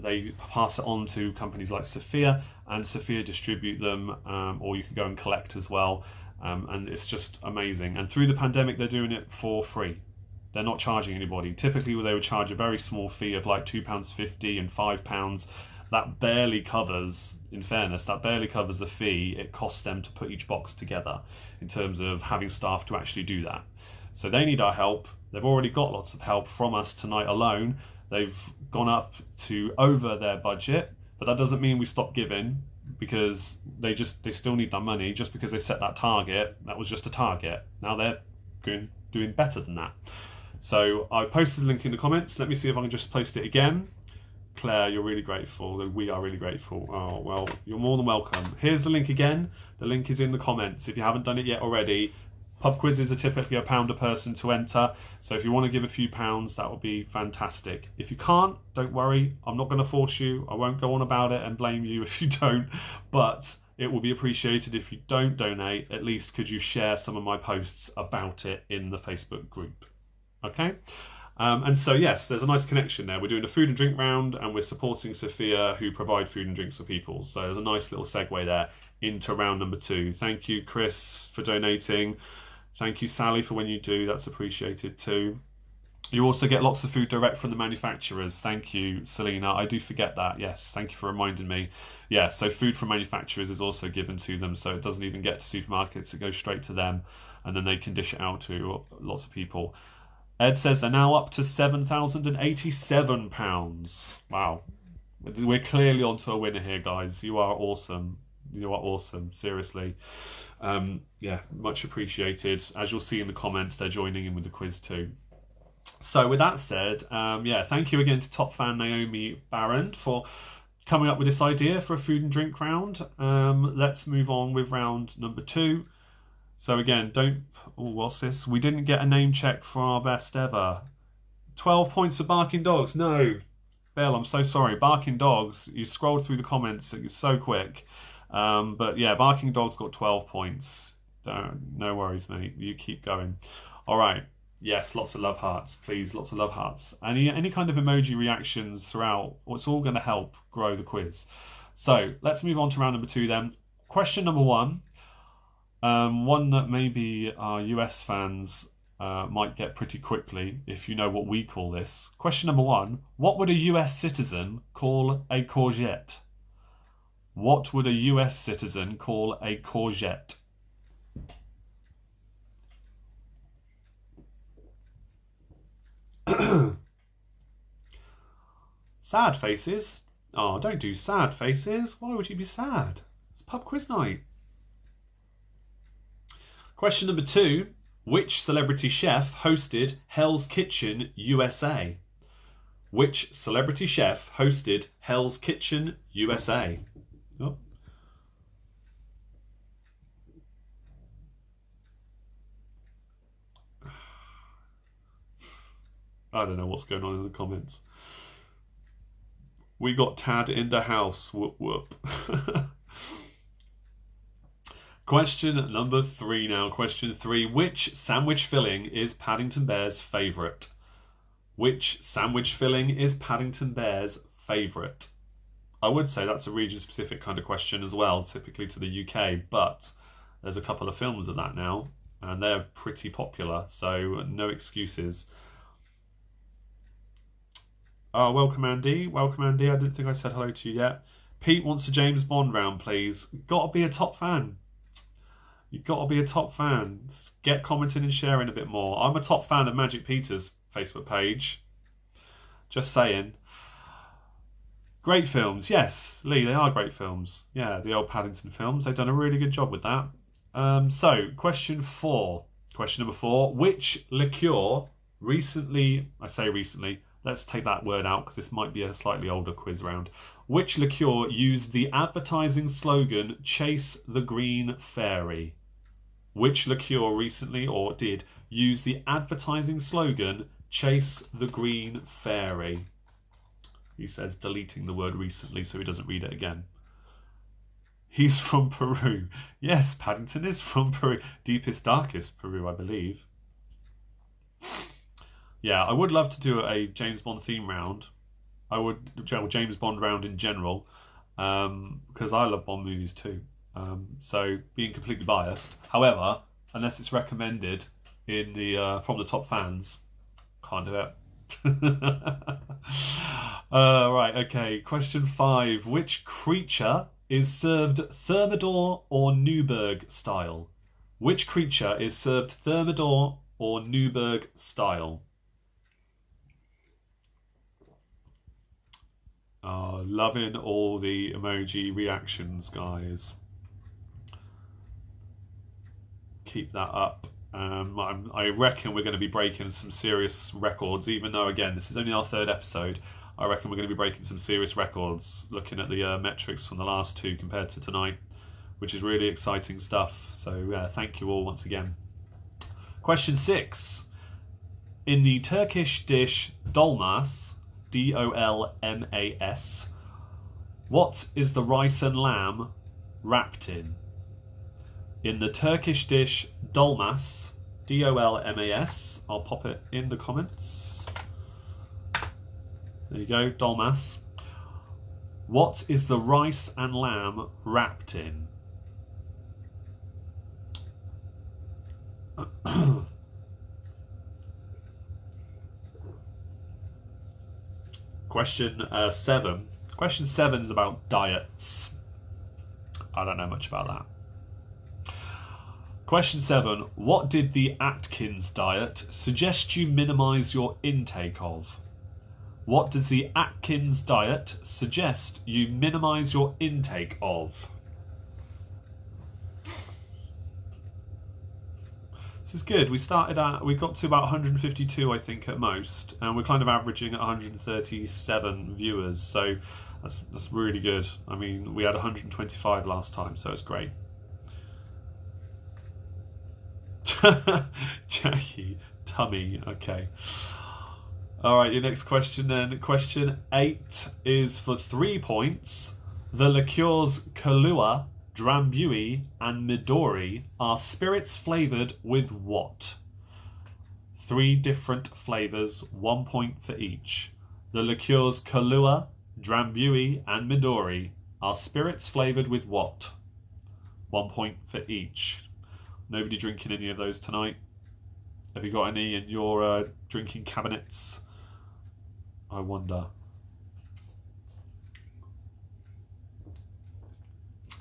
they pass it on to companies like Sophia, and Sophia distribute them, or you can go and collect as well. And it's just amazing. And through the pandemic, they're doing it for free. They're not charging anybody. Typically, they would charge a very small fee of like £2.50 and £5. That barely covers, in fairness, that barely covers the fee it costs them to put each box together in terms of having staff to actually do that. So they need our help. They've already got lots of help from us tonight alone. They've gone up to over their budget, but that doesn't mean we stop giving, because they still need that money. Just because they set that target, that was just a target. Now they're doing better than that. So I posted the link in the comments. Let me see if I can just post it again. Claire, you're really grateful. We are really grateful. Oh, well, you're more than welcome. Here's the link again. The link is in the comments. If you haven't done it yet already, pub quizzes are typically £1 a person to enter. So if you want to give a few pounds, that would be fantastic. If you can't, don't worry. I'm not going to force you. I won't go on about it and blame you if you don't. But it will be appreciated if you don't donate. At least could you share some of my posts about it in the Facebook group. Okay? And so, yes, there's a nice connection there. We're doing a food and drink round, and we're supporting Sophia, who provide food and drinks for people. So there's a nice little segue there into round number 2. Thank you, Chris, for donating. Thank you, Sally, for when you do. That's appreciated too. You also get lots of food direct from the manufacturers. Thank you, Selena. I do forget that. Yes, thank you for reminding me. Yeah, so food from manufacturers is also given to them, so it doesn't even get to supermarkets. It goes straight to them. and then they can dish it out to lots of people. Ed says they're now up to £7,087. Wow. We're clearly onto a winner here, guys. You are awesome. You are awesome. Seriously. Yeah, much appreciated. As you'll see in the comments, they're joining in with the quiz too. So with that said, yeah, thank you again to top fan Naomi Barron for coming up with this idea for a food and drink round. Let's move on with round number 2. So again, what's this? We didn't get a name check for our best ever. 12 points for Barking Dogs. No. Bill, I'm so sorry. Barking Dogs, you scrolled through the comments so quick. But yeah, Barking Dogs got 12 points. No worries, mate. You keep going. All right. Yes, lots of love hearts. Please, lots of love hearts. Any kind of emoji reactions throughout. It's all going to help grow the quiz. So let's move on to round number 2 then. Question number 1. One that maybe our US fans might get pretty quickly if you know what we call this. Question number 1. What would a US citizen call a courgette? What would a US citizen call a courgette? Sad faces? Oh, don't do sad faces. Why would you be sad? It's pub quiz night. Question number 2. Which celebrity chef hosted Hell's Kitchen USA? Which celebrity chef hosted Hell's Kitchen USA? Oh. I don't know what's going on in the comments. We got Tad in the house. Whoop whoop. Question number 3 now. Question 3. Which sandwich filling is Paddington Bear's favourite? Which sandwich filling is Paddington Bear's favourite? I would say that's a region-specific kind of question as well, typically to the UK, but there's a couple of films of that now, and they're pretty popular, so no excuses. Oh, welcome, Andy. Welcome, Andy. I didn't think I said hello to you yet. Pete wants a James Bond round, please. Got to be a top fan. You've got to be a top fan. Get commenting and sharing a bit more. I'm a top fan of Magic Peter's Facebook page. Just saying. Great films. Yes, Lee, they are great films. Yeah, the old Paddington films. They've done a really good job with that. So, question 4. Question number 4. Which liqueur recently... I say recently... Let's take that word out because this might be a slightly older quiz round. Which liqueur used the advertising slogan, Chase the Green Fairy? Which liqueur recently, or did, use the advertising slogan, Chase the Green Fairy? He says, deleting the word recently so he doesn't read it again. He's from Peru. Yes, Paddington is from Peru. Deepest, darkest Peru, I believe. Yeah, I would love to do a James Bond theme round. I would James Bond round in general, because I love Bond movies too. So being completely biased. However, unless it's recommended in the from the top fans, can't do it. Right, okay. Question 5. Which creature is served Thermidor or Newburgh style? Which creature is served Thermidor or Newburgh style? Oh, loving all the emoji reactions, guys. Keep that up. I reckon we're going to be breaking some serious records, even though, again, this is only our 3rd episode. I reckon we're going to be breaking some serious records, looking at the metrics from the last 2 compared to tonight, which is really exciting stuff. So, thank you all once again. Question 6. In the Turkish dish dolmas, D-O-L-M-A-S, what is the rice and lamb wrapped in? In the Turkish dish dolmas, D-O-L-M-A-S, I'll pop it in the comments. There you go, dolmas. What is the rice and lamb wrapped in? Question 7. Question 7 is about diets. I don't know much about that. Question 7. What did the Atkins diet suggest you minimise your intake of? What does the Atkins diet suggest you minimise your intake of? This is good. We got to about 152, I think, at most, and we're kind of averaging at 137 viewers, so that's really good. I mean, we had 125 last time, so it's great. Jackie, tummy, okay. All right, your next question then. Question 8 is for 3 points. The liqueurs Kahlua, Drambuie, and Midori are spirits flavoured with what? 3 different flavours, 1 point for each. The liqueurs Kahlua, Drambuie, and Midori are spirits flavoured with what? 1 point for each. Nobody drinking any of those tonight? Have you got any in your drinking cabinets? I wonder.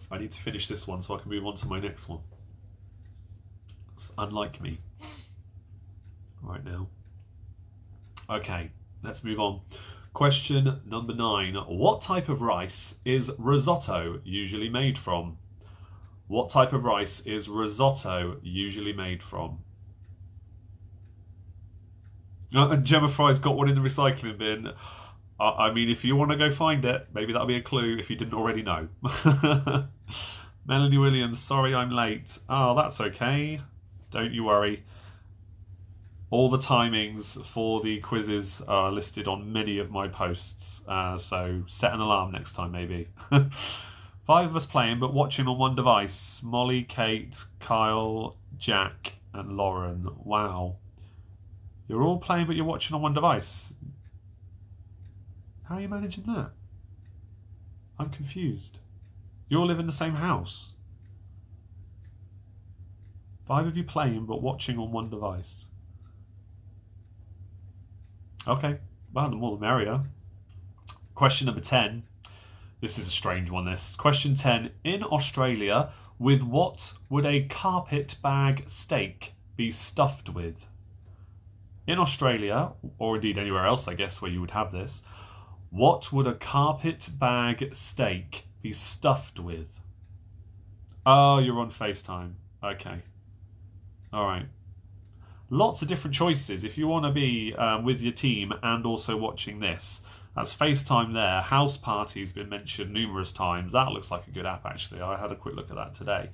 I need to finish this one so I can move on to my next one. It's unlike me right now. Okay, let's move on. Question number 9. What type of rice is risotto usually made from? What type of rice is risotto usually made from? And Gemma Fry's got one in the recycling bin. I mean, if you want to go find it, maybe that'll be a clue if you didn't already know. Melanie Williams, sorry I'm late. Oh, that's okay. Don't you worry. All the timings for the quizzes are listed on many of my posts, so set an alarm next time maybe. 5 of us playing, but watching on one device. Molly, Kate, Kyle, Jack, and Lauren. Wow. You're all playing, but you're watching on one device. How are you managing that? I'm confused. You all live in the same house. 5 of you playing, but watching on one device. Okay. Well, the more the merrier. Question number 10. This is a strange one, this. Question 10. In Australia, with what would a carpet bag steak be stuffed with? In Australia, or indeed anywhere else, I guess, where you would have this, what would a carpet bag steak be stuffed with? Oh, you're on FaceTime. Okay. All right. Lots of different choices. If you want to be with your team and also watching this, that's FaceTime there. House Party's been mentioned numerous times. That looks like a good app, actually. I had a quick look at that today.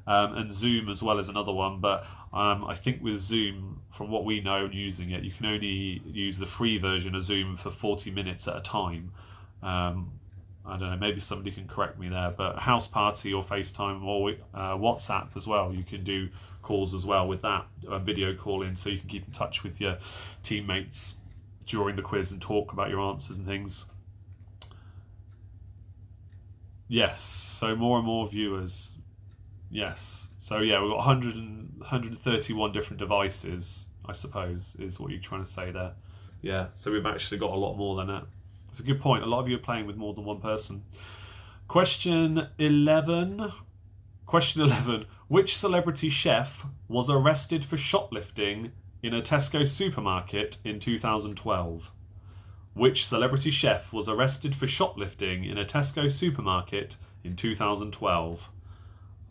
And Zoom as well as another one. But I think with Zoom, from what we know using it, you can only use the free version of Zoom for 40 minutes at a time. I don't know, maybe somebody can correct me there. But House Party or FaceTime or WhatsApp as well, you can do calls as well with that, video calling, so you can keep in touch with your teammates during the quiz and talk about your answers and things. Yes, so more and more viewers. Yes, so yeah, we've got 131 different devices, I suppose, is what you're trying to say there. Yeah, so we've actually got a lot more than that. It's a good point. A lot of you are playing with more than one person. Question 11. Question 11. Which celebrity chef was arrested for shoplifting in a Tesco supermarket in 2012? Which celebrity chef was arrested for shoplifting in a Tesco supermarket in 2012?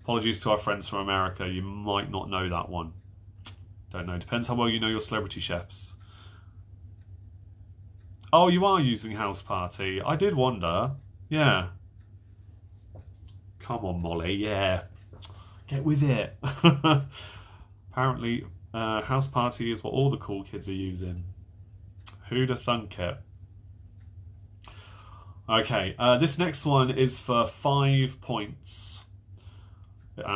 Apologies to our friends from America, you might not know that one. Don't know, depends how well you know your celebrity chefs. Oh, you are using House Party. I did wonder. Yeah. Come on, Molly, yeah. Get with it. Apparently, House Party is what all the cool kids are using. Who'd have thunk it? Okay, this next one is for 5 points.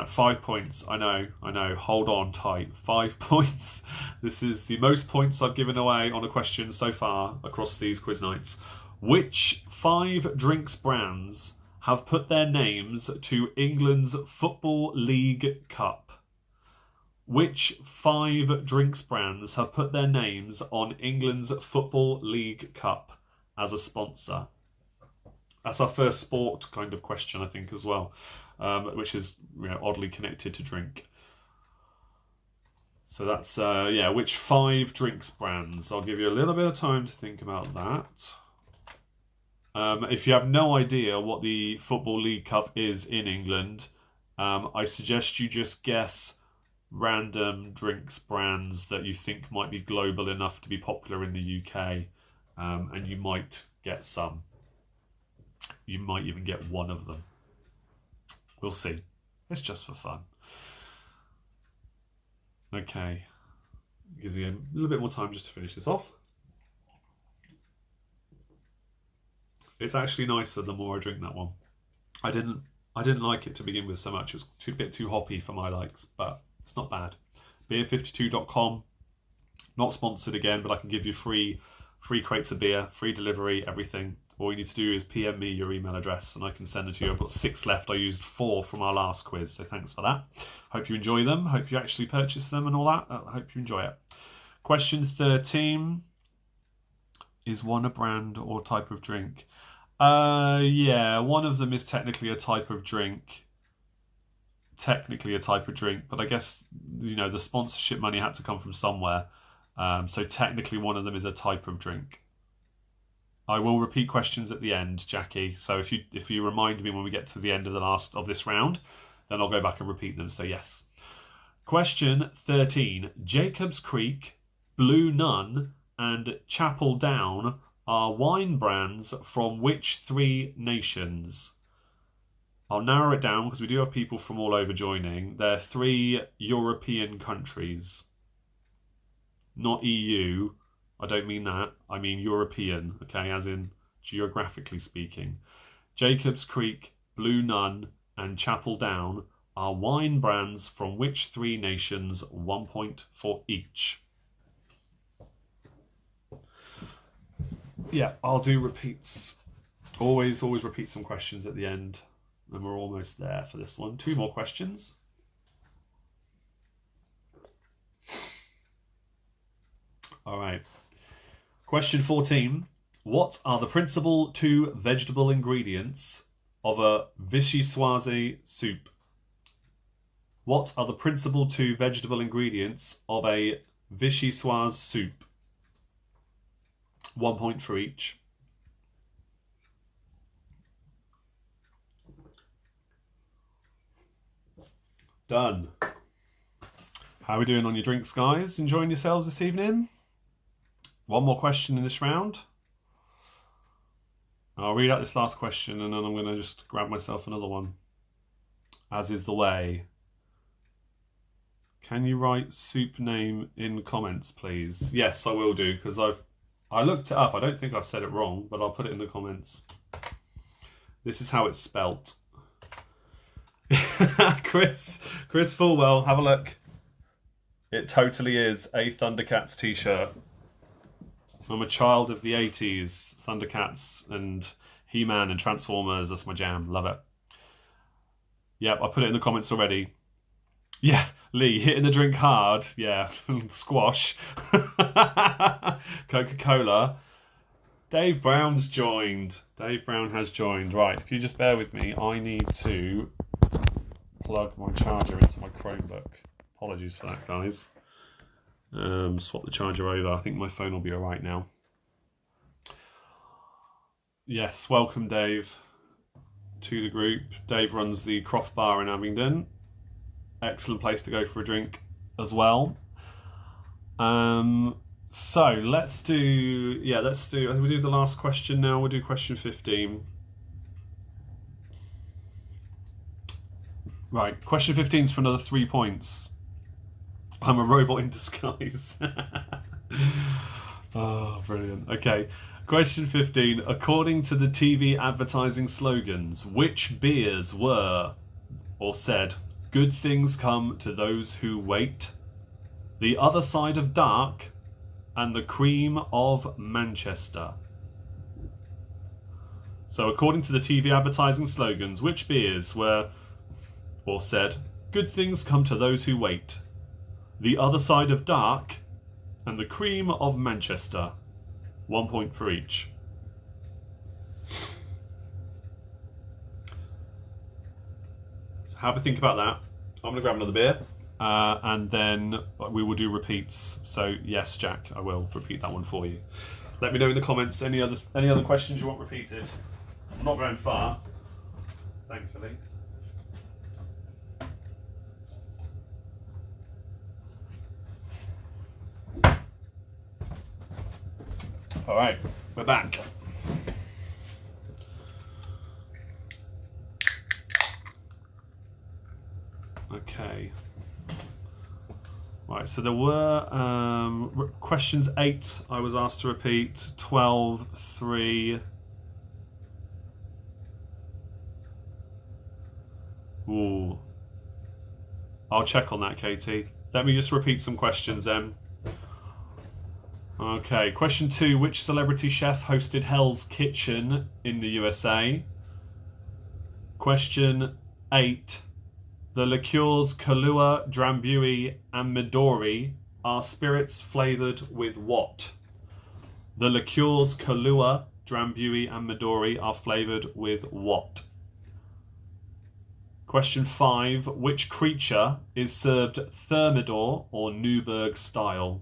5 points, I know, hold on tight. 5 points. This is the most points I've given away on a question so far across these quiz nights. Which 5 drinks brands have put their names to England's Football League Cup? Which 5 drinks brands have put their names on England's Football League Cup as a sponsor? That's our first sport kind of question, I think, as well, which is oddly connected to drink. So that's, yeah, which 5 drinks brands? I'll give you a little bit of time to think about that. If you have no idea what the Football League Cup is in England, I suggest you just guess random drinks brands that you think might be global enough to be popular in the UK, and you might get some. You might even get one of them. We'll see. It's just for fun. Okay. Gives me a little bit more time just to finish this off. It's actually nicer the more I drink that one. I didn't like it to begin with so much. It was a bit too hoppy for my likes, but it's not bad. Beer52.com, not sponsored again, but I can give you free crates of beer, free delivery, everything. All you need to do is PM me your email address and I can send it to you. I've got 6 left. I used 4 from our last quiz, so thanks for that. Hope you enjoy them. Hope you actually purchase them and all that. I hope you enjoy it. Question 13. Is one a brand or type of drink? Yeah, one of them is technically a type of drink. But I guess, you know, the sponsorship money had to come from somewhere. So technically one of them is a type of drink. I will repeat questions at the end, Jackie. So if you remind me when we get to the end of this round, then I'll go back and repeat them. So yes. Question 13. Jacob's Creek, Blue Nun, and Chapel Down are wine brands from which 3 nations? I'll narrow it down because we do have people from all over joining. They're 3 European countries. Not EU. I don't mean that. I mean European, okay, as in geographically speaking. Jacob's Creek, Blue Nun, and Chapel Down are wine brands from which 3 nations? 1 point for each. Yeah, I'll do repeats. Always repeat some questions at the end. And we're almost there for this one. 2 more questions. All right. Question 14. What are the principal 2 vegetable ingredients of a vichyssoise soup? What are the principal 2 vegetable ingredients of a vichyssoise soup? 1 point for each. Done. How are we doing on your drinks, guys? Enjoying yourselves this evening? 1 more question in this round. I'll read out this last question and then I'm going to just grab myself another one. As is the way. Can you write soup name in comments, please? Yes, I will do, because I looked it up. I don't think I've said it wrong, but I'll put it in the comments. This is how it's spelt. Chris Fulwell, have a look. It totally is a Thundercats t-shirt. I'm a child of the 80s. Thundercats and He-Man and Transformers, that's my jam. Love it. Yep, I put it in the comments already. Yeah, Lee, hitting the drink hard. Yeah, squash. Coca-Cola. Dave Brown's joined. Dave Brown has joined. Right, if you just bear with me, I need to plug my charger into my Chromebook. Apologies for that, guys. Swap the charger over. I think my phone will be alright now. Yes, welcome Dave to the group. Dave runs the Croft Bar in Abingdon. Excellent place to go for a drink as well. So let's do, I think we do the last question now. We'll do question 15. Right, question 15 is for another 3 points. I'm a robot in disguise. Oh, brilliant. Okay, question 15. According to the TV advertising slogans, which beers were, or said, "Good things come to those who wait," "The Other Side of Dark," and "The Cream of Manchester"? So according to the TV advertising slogans, which beers were, or said, "Good things come to those who wait," "The Other Side of Dark," and "The Cream of Manchester"? 1 point for each. So have a think about that. I'm going to grab another beer and then we will do repeats. So yes, Jack, I will repeat that one for you. Let me know in the comments any other questions you want repeated. I'm not going far, thankfully. All right, we're back. Okay. Right, so there were questions 8 I was asked to repeat, 12, 3. Ooh. I'll check on that, Katie. Let me just repeat some questions then. Okay, question 2. Which celebrity chef hosted Hell's Kitchen in the USA? Question 8. The liqueurs Kahlua, Drambuie, and Midori are spirits flavoured with what? The liqueurs Kahlua, Drambuie, and Midori are flavoured with what? Question 5. Which creature is served Thermidor or Newburgh style?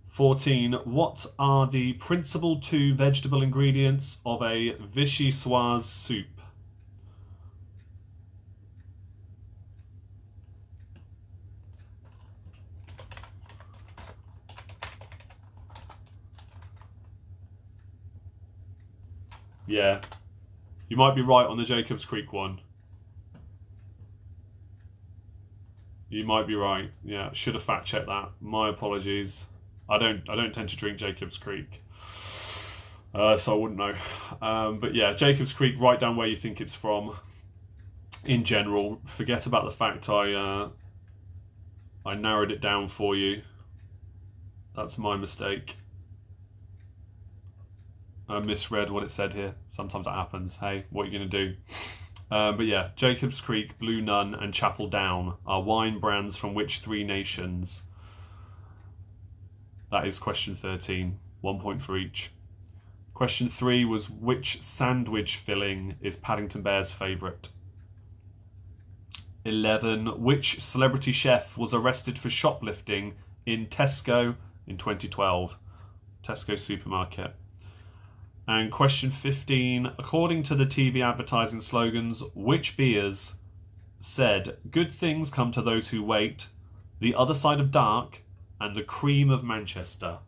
14. What are the principal 2 vegetable ingredients of a vichyssoise soup? Yeah, you might be right on the Jacobs Creek one. You might be right. Yeah, should have fact checked that. My apologies. I don't tend to drink Jacobs Creek, so I wouldn't know. But yeah, Jacobs Creek. Write down where you think it's from. In general, forget about the fact I narrowed it down for you. That's my mistake. I misread what it said here. Sometimes that happens. Hey, what are you going to do? But yeah, Jacobs Creek, Blue Nun, and Chapel Down are wine brands from which 3 nations? That is question 13. 1 point for each. Question 3 was which sandwich filling is Paddington Bear's favourite? 11. Which celebrity chef was arrested for shoplifting in Tesco in 2012? Tesco supermarket. And question 15, according to the TV advertising slogans, which beers said, good things come to those who wait, the other side of dark, and the cream of Manchester?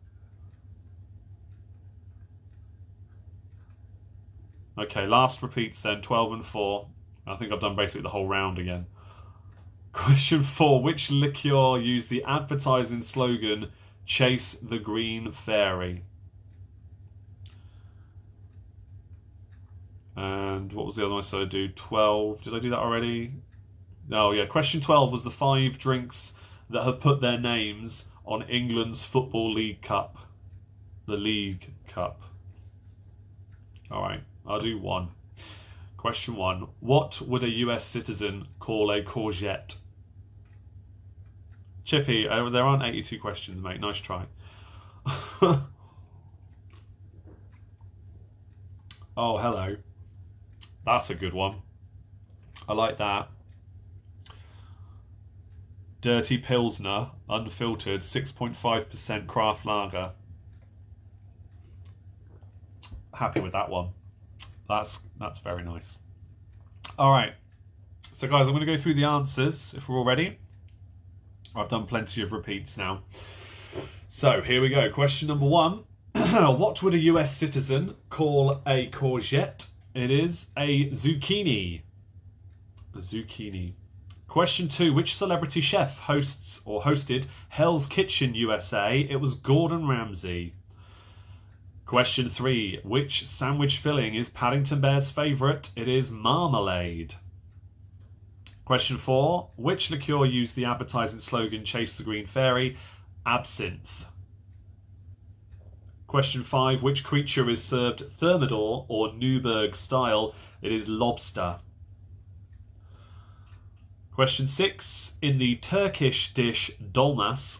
Okay, last repeats then, 12 and 4. I think I've done basically the whole round again. Question 4, which liqueur used the advertising slogan, chase the green fairy? And what was the other one I said I'd do? 12. Did I do that already? Oh, yeah. Question 12 was the 5 drinks that have put their names on England's Football League Cup. The League Cup. All right. I'll do 1. Question 1. What would a US citizen call a courgette? Chippy, there aren't 82 questions, mate. Nice try. Oh, hello. That's a good one. I like that. Dirty Pilsner, unfiltered, 6.5% craft lager. Happy with that one. That's very nice. All right. So guys, I'm going to go through the answers if we're all ready. I've done plenty of repeats now. So here we go. Question number 1. What would a US citizen call a courgette? It is a zucchini. A zucchini. Question 2. Which celebrity chef hosts or hosted Hell's Kitchen USA? It was Gordon Ramsay. Question 3. Which sandwich filling is Paddington Bear's favourite? It is marmalade. Question 4. Which liqueur used the advertising slogan Chase the Green Fairy? Absinthe. Question 5. Which creature is served Thermidor or Newburgh style? It is lobster. Question 6. In the Turkish dish dolmas,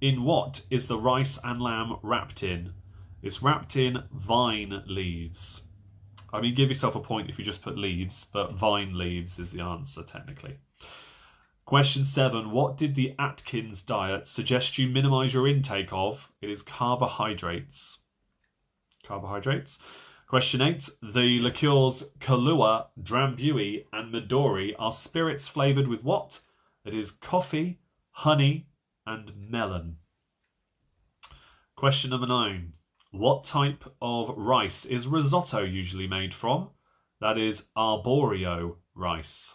in what is the rice and lamb wrapped in? It's wrapped in vine leaves. I mean, give yourself a point if you just put leaves, but vine leaves is the answer technically. Question 7. What did the Atkins diet suggest you minimise your intake of? It is carbohydrates. Carbohydrates. Question 8. The liqueurs Kahlua, Drambuie and Midori are spirits flavoured with what? It is coffee, honey and melon. Question number 9. What type of rice is risotto usually made from? That is arborio rice.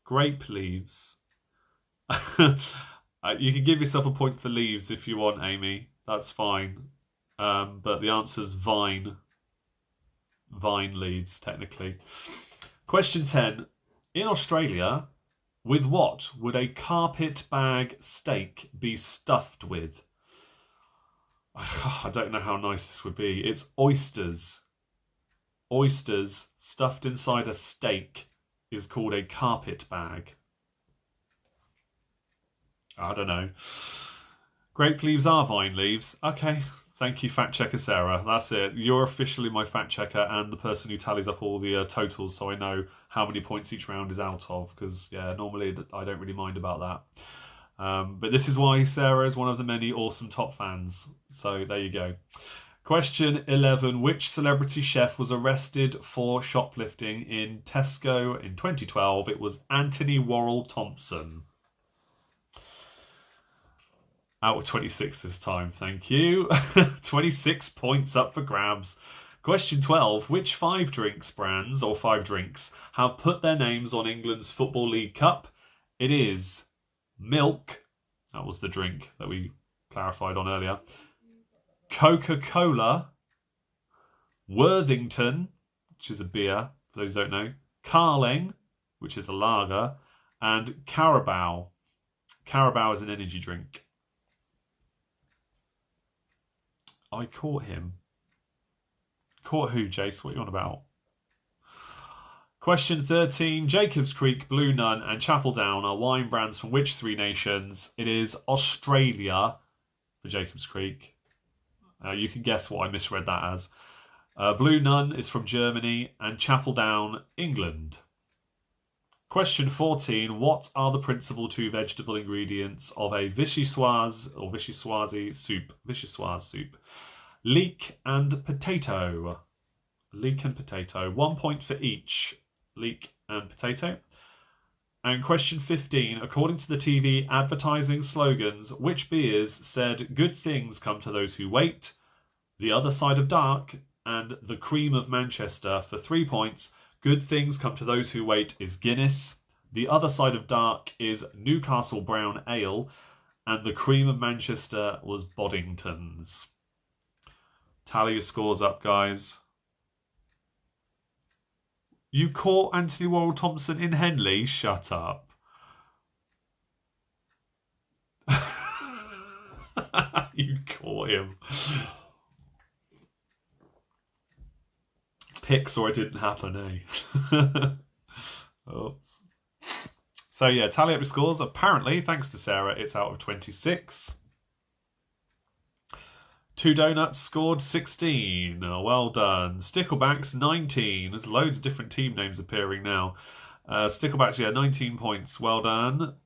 Grape leaves. You can give yourself a point for leaves if you want, Amy. That's fine. But the answer's vine. Vine leaves, technically. Question 10. In Australia, with what would a carpet bag steak be stuffed with? I don't know how nice this would be. It's oysters. Oysters stuffed inside a steak is called a carpet bag. I don't know. Grape leaves are vine leaves. Okay. Thank you, fact checker Sarah. That's it. You're officially my fact checker and the person who tallies up all the totals, so I know how many points each round is out of. Because yeah, normally I don't really mind about that. But this is why Sarah is one of the many awesome top fans. So there you go. Question 11. Which celebrity chef was arrested for shoplifting in Tesco in 2012? It was Anthony Worrell Thompson. Out of 26 this time, thank you. 26 points up for grabs. Question 12. Which 5 drinks brands, or 5 drinks, have put their names on England's Football League Cup? It is Milk. That was the drink that we clarified on earlier. Coca-Cola. Worthington, which is a beer, for those who don't know. Carling, which is a lager. And Carabao. Carabao is an energy drink. I caught him. Caught who, Jace? What are you on about? Question 13. Jacob's Creek, Blue Nun and Chapel Down are wine brands from which 3 nations? It is Australia for Jacob's Creek. You can guess what I misread that as. Blue Nun is from Germany and Chapel Down, England. Question 14. What are the principal 2 vegetable ingredients of a vichyssoise or vichyssoise soup? Vichyssoise soup. Leek and potato. Leek and potato. 1 point for each. Leek and potato. And question 15. According to the TV advertising slogans, which beers said good things come to those who wait? The Other Side of Dark and The Cream of Manchester for 3 points. Good things come to those who wait is Guinness. The Other Side of Dark is Newcastle Brown Ale. And The Cream of Manchester was Boddington's. Tally your scores up, guys. You caught Anthony Worrell Thompson in Henley? Shut up. You caught him. Picks or it didn't happen, eh? Oops. So yeah, tally up your scores. Apparently, thanks to Sarah, it's out of 26. 2 Donuts scored 16. Oh, well done. Sticklebacks 19. There's loads of different team names appearing now. Sticklebacks, yeah, 19 points. Well done.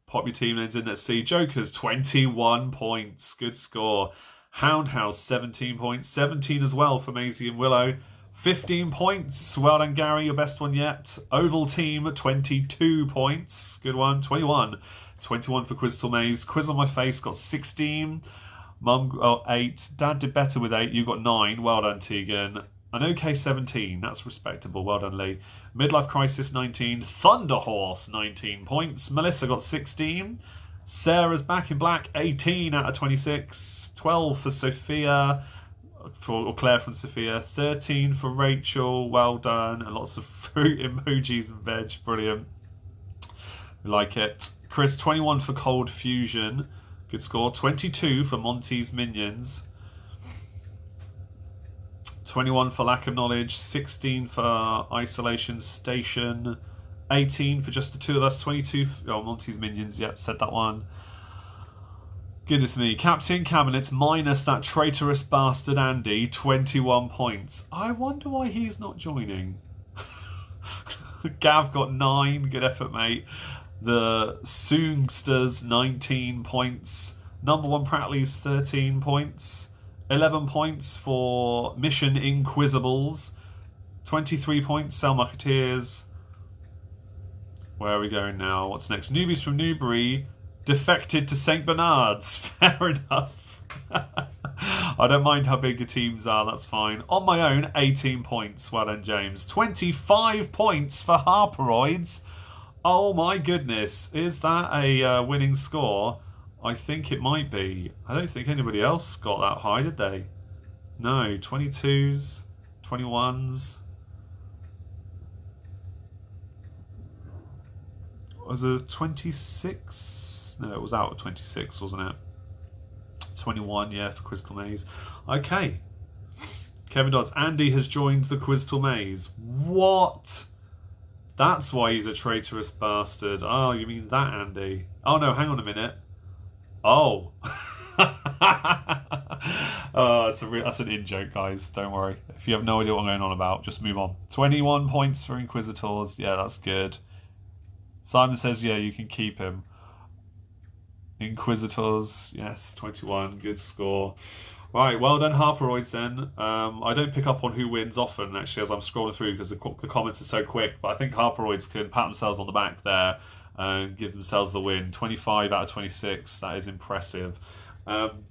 Pop your team names in. Let's see. Jokers 21 points. Good score. Houndhouse 17 points. 17 as well for Maisie and Willow. 15 points. Well done, Gary. Your best one yet. Oval team 22 points. Good one. 21. 21 for Crystal Maze. Quiz on My Face got 16. Mum got 8. Dad did better with 8. You got 9. Well done, Tegan. An OK 17. That's respectable. Well done, Lee. Midlife Crisis 19. Thunder Horse 19 points. Melissa got 16. Sarah's Back in Black 18 out of 26. 12 for Sophia. Or Claire from Sophia. 13 for Rachel. Well done. And lots of fruit emojis and veg. Brilliant. We like it. Chris 21 for Cold Fusion. Good score. 22 for Monty's Minions. 21 for Lack of Knowledge. 16 for Isolation Station. 18 for Just the Two of Us. 22 for Monty's Minions. Yep, said that one. Goodness me. Captain Cabinets minus that traitorous bastard Andy. 21 points. I wonder why he's not joining. Gav got 9. Good effort, mate. The Soongsters, 19 points. Number 1 Prattley's 13 points. 11 points for Mission Inquisibles. 23 points, Sal Musketeers. Where are we going now? What's next? Newbies from Newbury defected to St. Bernard's. Fair enough. I don't mind how big your teams are, that's fine. On my own, 18 points. Well done, James. 25 points for Harperoids. Oh my goodness. Is that a winning score? I think it might be. I don't think anybody else got that high, did they? No, 22s, 21s. Was it 26? No, it was out of 26, wasn't it? 21, yeah, for Crystal Maze. Okay. Kevin Dodds. Andy has joined the Crystal Maze. What? That's why he's a traitorous bastard. Oh, you mean that, Andy? Oh, no, hang on a minute. Oh. That's an in-joke, guys. Don't worry. If you have no idea what I'm going on about, just move on. 21 points for Inquisitors. Yeah, that's good. Simon says, yeah, you can keep him. Inquisitors, yes, 21, good score. Right, well done, Harperoids, then. I don't pick up on who wins often, actually, as I'm scrolling through, because the comments are so quick, but I think Harperoids can pat themselves on the back there and give themselves the win. 25 out of 26, that is impressive. And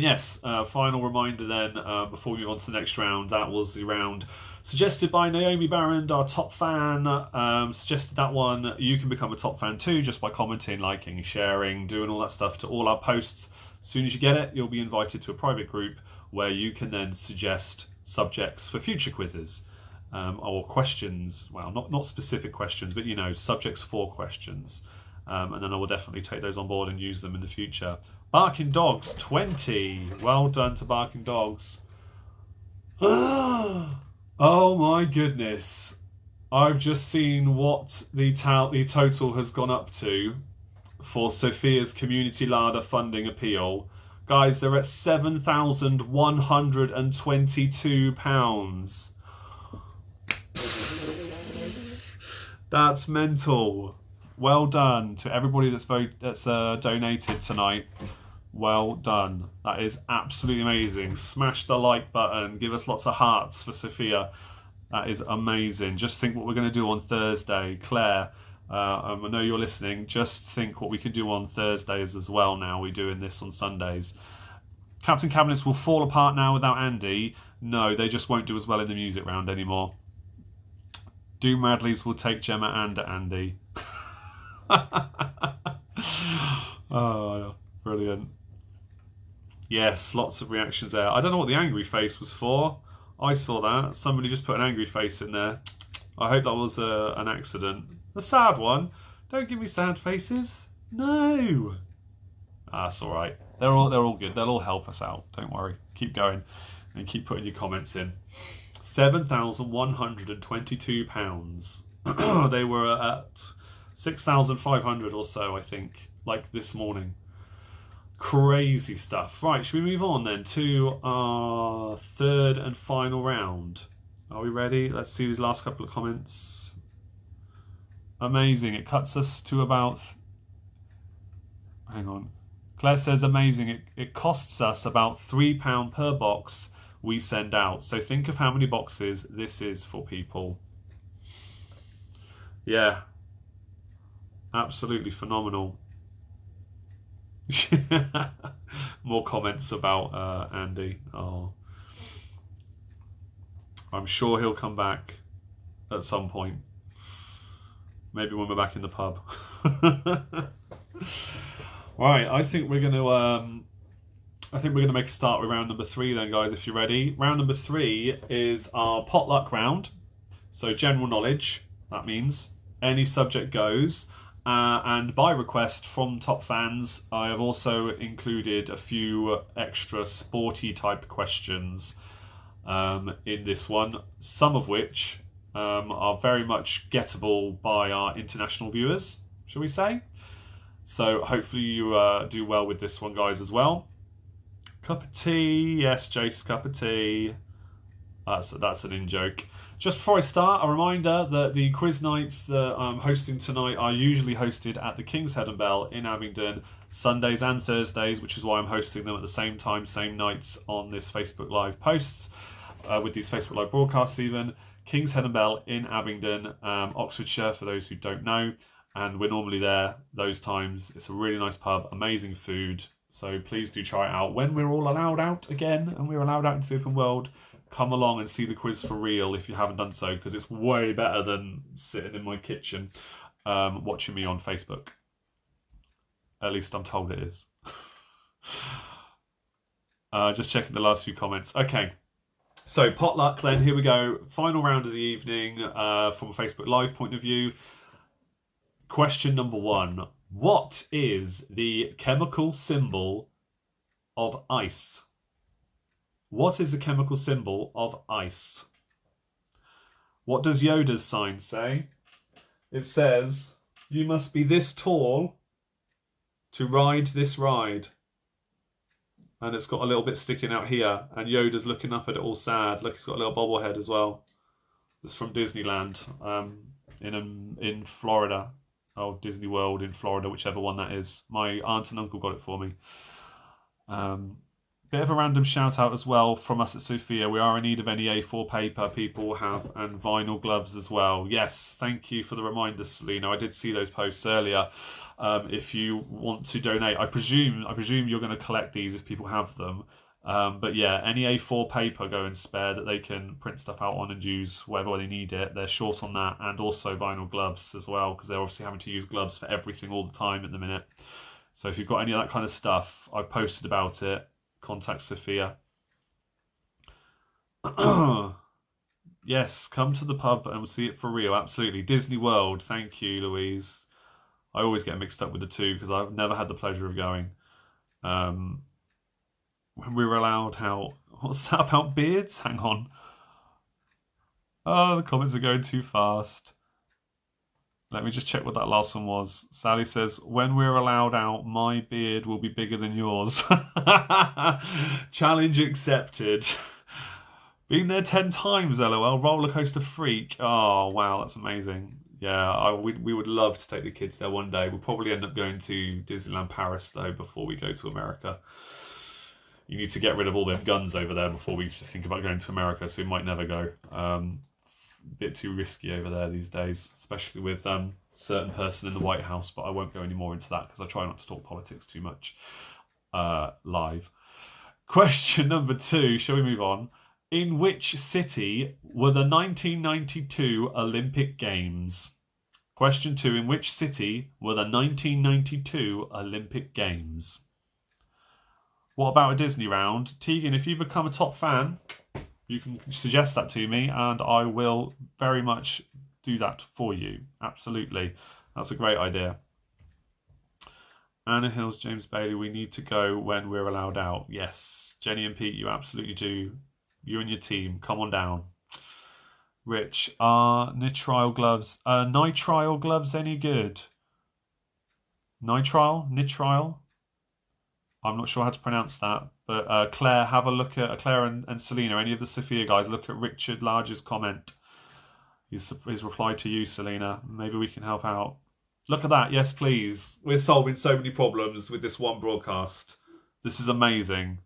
yes, final reminder then, before we move on to the next round, that was the round suggested by Naomi Barrand, our top fan. Suggested that one. You can become a top fan too, just by commenting, liking, sharing, doing all that stuff to all our posts. As soon as you get it, you'll be invited to a private group where you can then suggest subjects for future quizzes. Or questions, well, not specific questions, but, subjects for questions. And then I will definitely take those on board and use them in the future. Barking Dogs, 20. Well done to Barking Dogs. Oh my goodness. I've just seen what the total has gone up to for Sophia's Community Larder funding appeal. Guys, they're at £7,122. That's mental. Well done to everybody that's donated tonight. Well done. That is absolutely amazing. Smash the like button. Give us lots of hearts for Sophia. That is amazing. Just think what we're going to do on Thursday. Claire, I know you're listening. Just think what we can do on Thursdays as well now. We're doing this on Sundays. Captain Cabinets will fall apart now without Andy. No, they just won't do as well in the music round anymore. Doom Radleys will take Gemma and Andy. Oh, brilliant. Yes, lots of reactions there. I don't know what the angry face was for. I saw that. Somebody just put an angry face in there. I hope that was an accident. A sad one. Don't give me sad faces. No. That's all right. They're all good. They'll all help us out. Don't worry. Keep going and keep putting your comments in. £7,122. They were at 6,500 or so, I think, like this morning. Crazy stuff. Right, should we move on then to our third and final round? Are we ready? Let's see these last couple of comments. Amazing. It cuts us to about... Hang on. Claire says, amazing. It costs us about £3 per box we send out. So think of how many boxes this is for people. Yeah. Absolutely phenomenal. More comments about Andy. Oh, I'm sure he'll come back at some point. Maybe when we're back in the pub. Right, I think we're gonna make a start with round number 3 then, guys. If you're ready, round number 3 is our potluck round. So general knowledge. That means any subject goes. And by request from top fans, I have also included a few extra sporty type questions in this one, some of which are very much gettable by our international viewers, shall we say. So hopefully you do well with this one, guys, as well. Cup of tea, yes, Jace, cup of tea. That's an in-joke. Just before I start, a reminder that the quiz nights that I'm hosting tonight are usually hosted at the King's Head and Bell in Abingdon, Sundays and Thursdays, which is why I'm hosting them at the same time, same nights on this Facebook Live posts, with these Facebook Live broadcasts even. King's Head and Bell in Abingdon, Oxfordshire, for those who don't know. And we're normally there those times. It's a really nice pub, amazing food. So please do try it out. When we're all allowed out again and we're allowed out into the open world, come along and see the quiz for real if you haven't done so, because it's way better than sitting in my kitchen watching me on Facebook. At least I'm told it is. Just checking the last few comments. Okay, so potluck then, here we go. Final round of the evening from a Facebook Live point of view. Question number 1. What is the chemical symbol of ice? What is the chemical symbol of ice? What does Yoda's sign say? It says, "You must be this tall to ride this ride." And it's got a little bit sticking out here. And Yoda's looking up at it all sad. Look, he's got a little bobblehead as well. It's from Disneyland in Florida. Oh, Disney World in Florida, whichever one that is. My aunt and uncle got it for me. Bit of a random shout out as well from us at Sophia. We are in need of any A4 paper people have, and vinyl gloves as well. Yes, thank you for the reminder, Selena. I did see those posts earlier. If you want to donate, I presume you're going to collect these if people have them. But yeah, any A4 paper go and spare that they can print stuff out on and use wherever they need it. They're short on that, and also vinyl gloves as well, because they're obviously having to use gloves for everything all the time at the minute. So if you've got any of that kind of stuff, I've posted about it. Contact Sophia. Yes, come to the pub and we'll see it for real. Absolutely. Disney World. Thank you, Louise. I always get mixed up with the two because I've never had the pleasure of going. When we were allowed how... What's that about beards? Hang on. Oh, the comments are going too fast. Let me just check what that last one was. Sally says, "When we're allowed out, my beard will be bigger than yours." Challenge accepted. Been there 10 times, LOL. Roller coaster freak. Oh, wow, that's amazing. Yeah, we would love to take the kids there one day. We'll probably end up going to Disneyland Paris, though, before we go to America. You need to get rid of all them guns over there before we just think about going to America, so we might never go. Bit too risky over there these days, especially with certain person in the White House, but I won't go any more into that because I try not to talk politics too much live. Question number 2, shall we move on? In which city were the 1992 Olympic Games? Question 2, in which city were the 1992 Olympic Games? What about a Disney round? Tegan, if you become a top fan, you can suggest that to me and I will very much do that for you. Absolutely. That's a great idea. Anna Hills, James Bailey, we need to go when we're allowed out. Yes. Jenny and Pete, you absolutely do. You and your team, come on down. Rich, are nitrile gloves any good? Nitrile? I'm not sure how to pronounce that, but Claire, have a look at Claire and Selena, any of the Sophia guys, look at Richard Large's comment. His reply to you, Selena. Maybe we can help out. Look at that. Yes, please. We're solving so many problems with this one broadcast. This is amazing.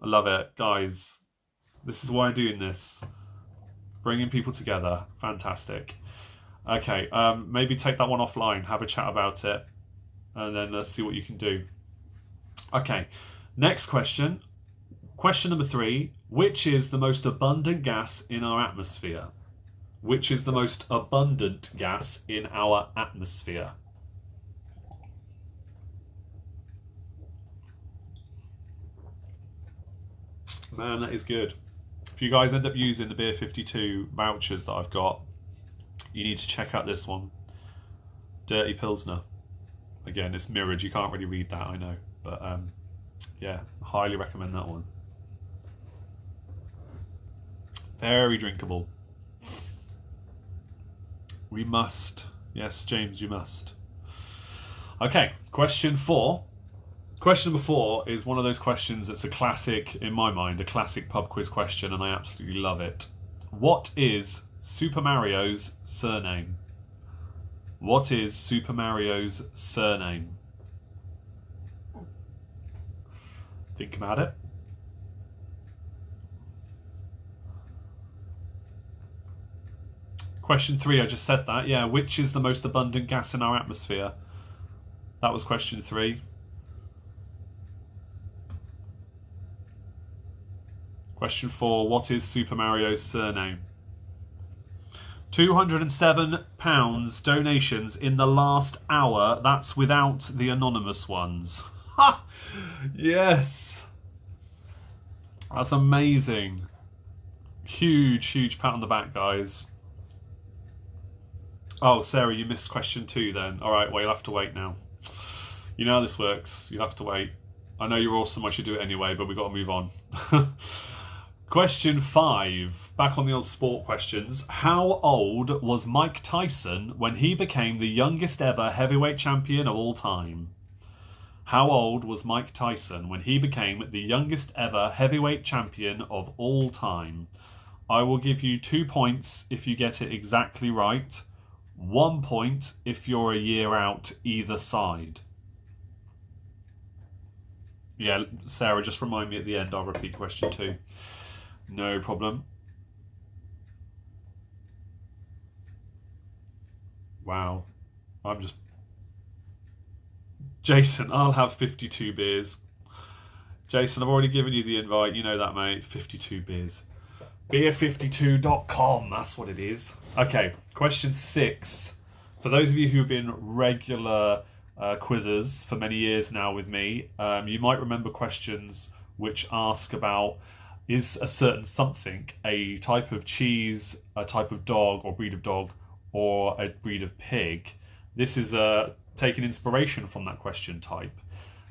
I love it. Guys, this is why I'm doing this. Bringing people together. Fantastic. Okay, maybe take that one offline. Have a chat about it. And then let's see what you can do. Okay, next question. Question number 3. Which is the most abundant gas in our atmosphere? Which is the most abundant gas in our atmosphere? Man, that is good. If you guys end up using the Beer 52 vouchers that I've got, you need to check out this one. Dirty Pilsner. Again, it's mirrored. You can't really read that, I know. But yeah, highly recommend that one. Very drinkable. We must. Yes, James, you must. Okay, question 4. Question number 4 is one of those questions that's a classic, in my mind, a classic pub quiz question, and I absolutely love it. What is Super Mario's surname? What is Super Mario's surname? Think about it. Question 3, I just said that. Yeah, which is the most abundant gas in our atmosphere? That was question 3. Question 4, what is Super Mario's surname? £207 donations in the last hour. That's without the anonymous ones. Ha! Yes! That's amazing. Huge, huge pat on the back, guys. Oh, Sarah, you missed question 2 then. Alright, well, you'll have to wait now. You know how this works. You'll have to wait. I know you're awesome, I should do it anyway, but we've got to move on. Question 5. Back on the old sport questions. How old was Mike Tyson when he became the youngest ever heavyweight champion of all time? How old was Mike Tyson when he became the youngest ever heavyweight champion of all time? I will give you 2 points if you get it exactly right. 1 point if you're a year out either side. Yeah, Sarah, just remind me at the end. I'll repeat question 2. No problem. Wow. I'm just... Jason, I'll have 52 beers. Jason, I've already given you the invite. You know that, mate. 52 beers. Beer52.com, that's what it is. Okay, question 6. For those of you who have been regular quizzes for many years now with me, you might remember questions which ask about, is a certain something a type of cheese, a type of dog or breed of dog, or a breed of pig? This is taking inspiration from that question type.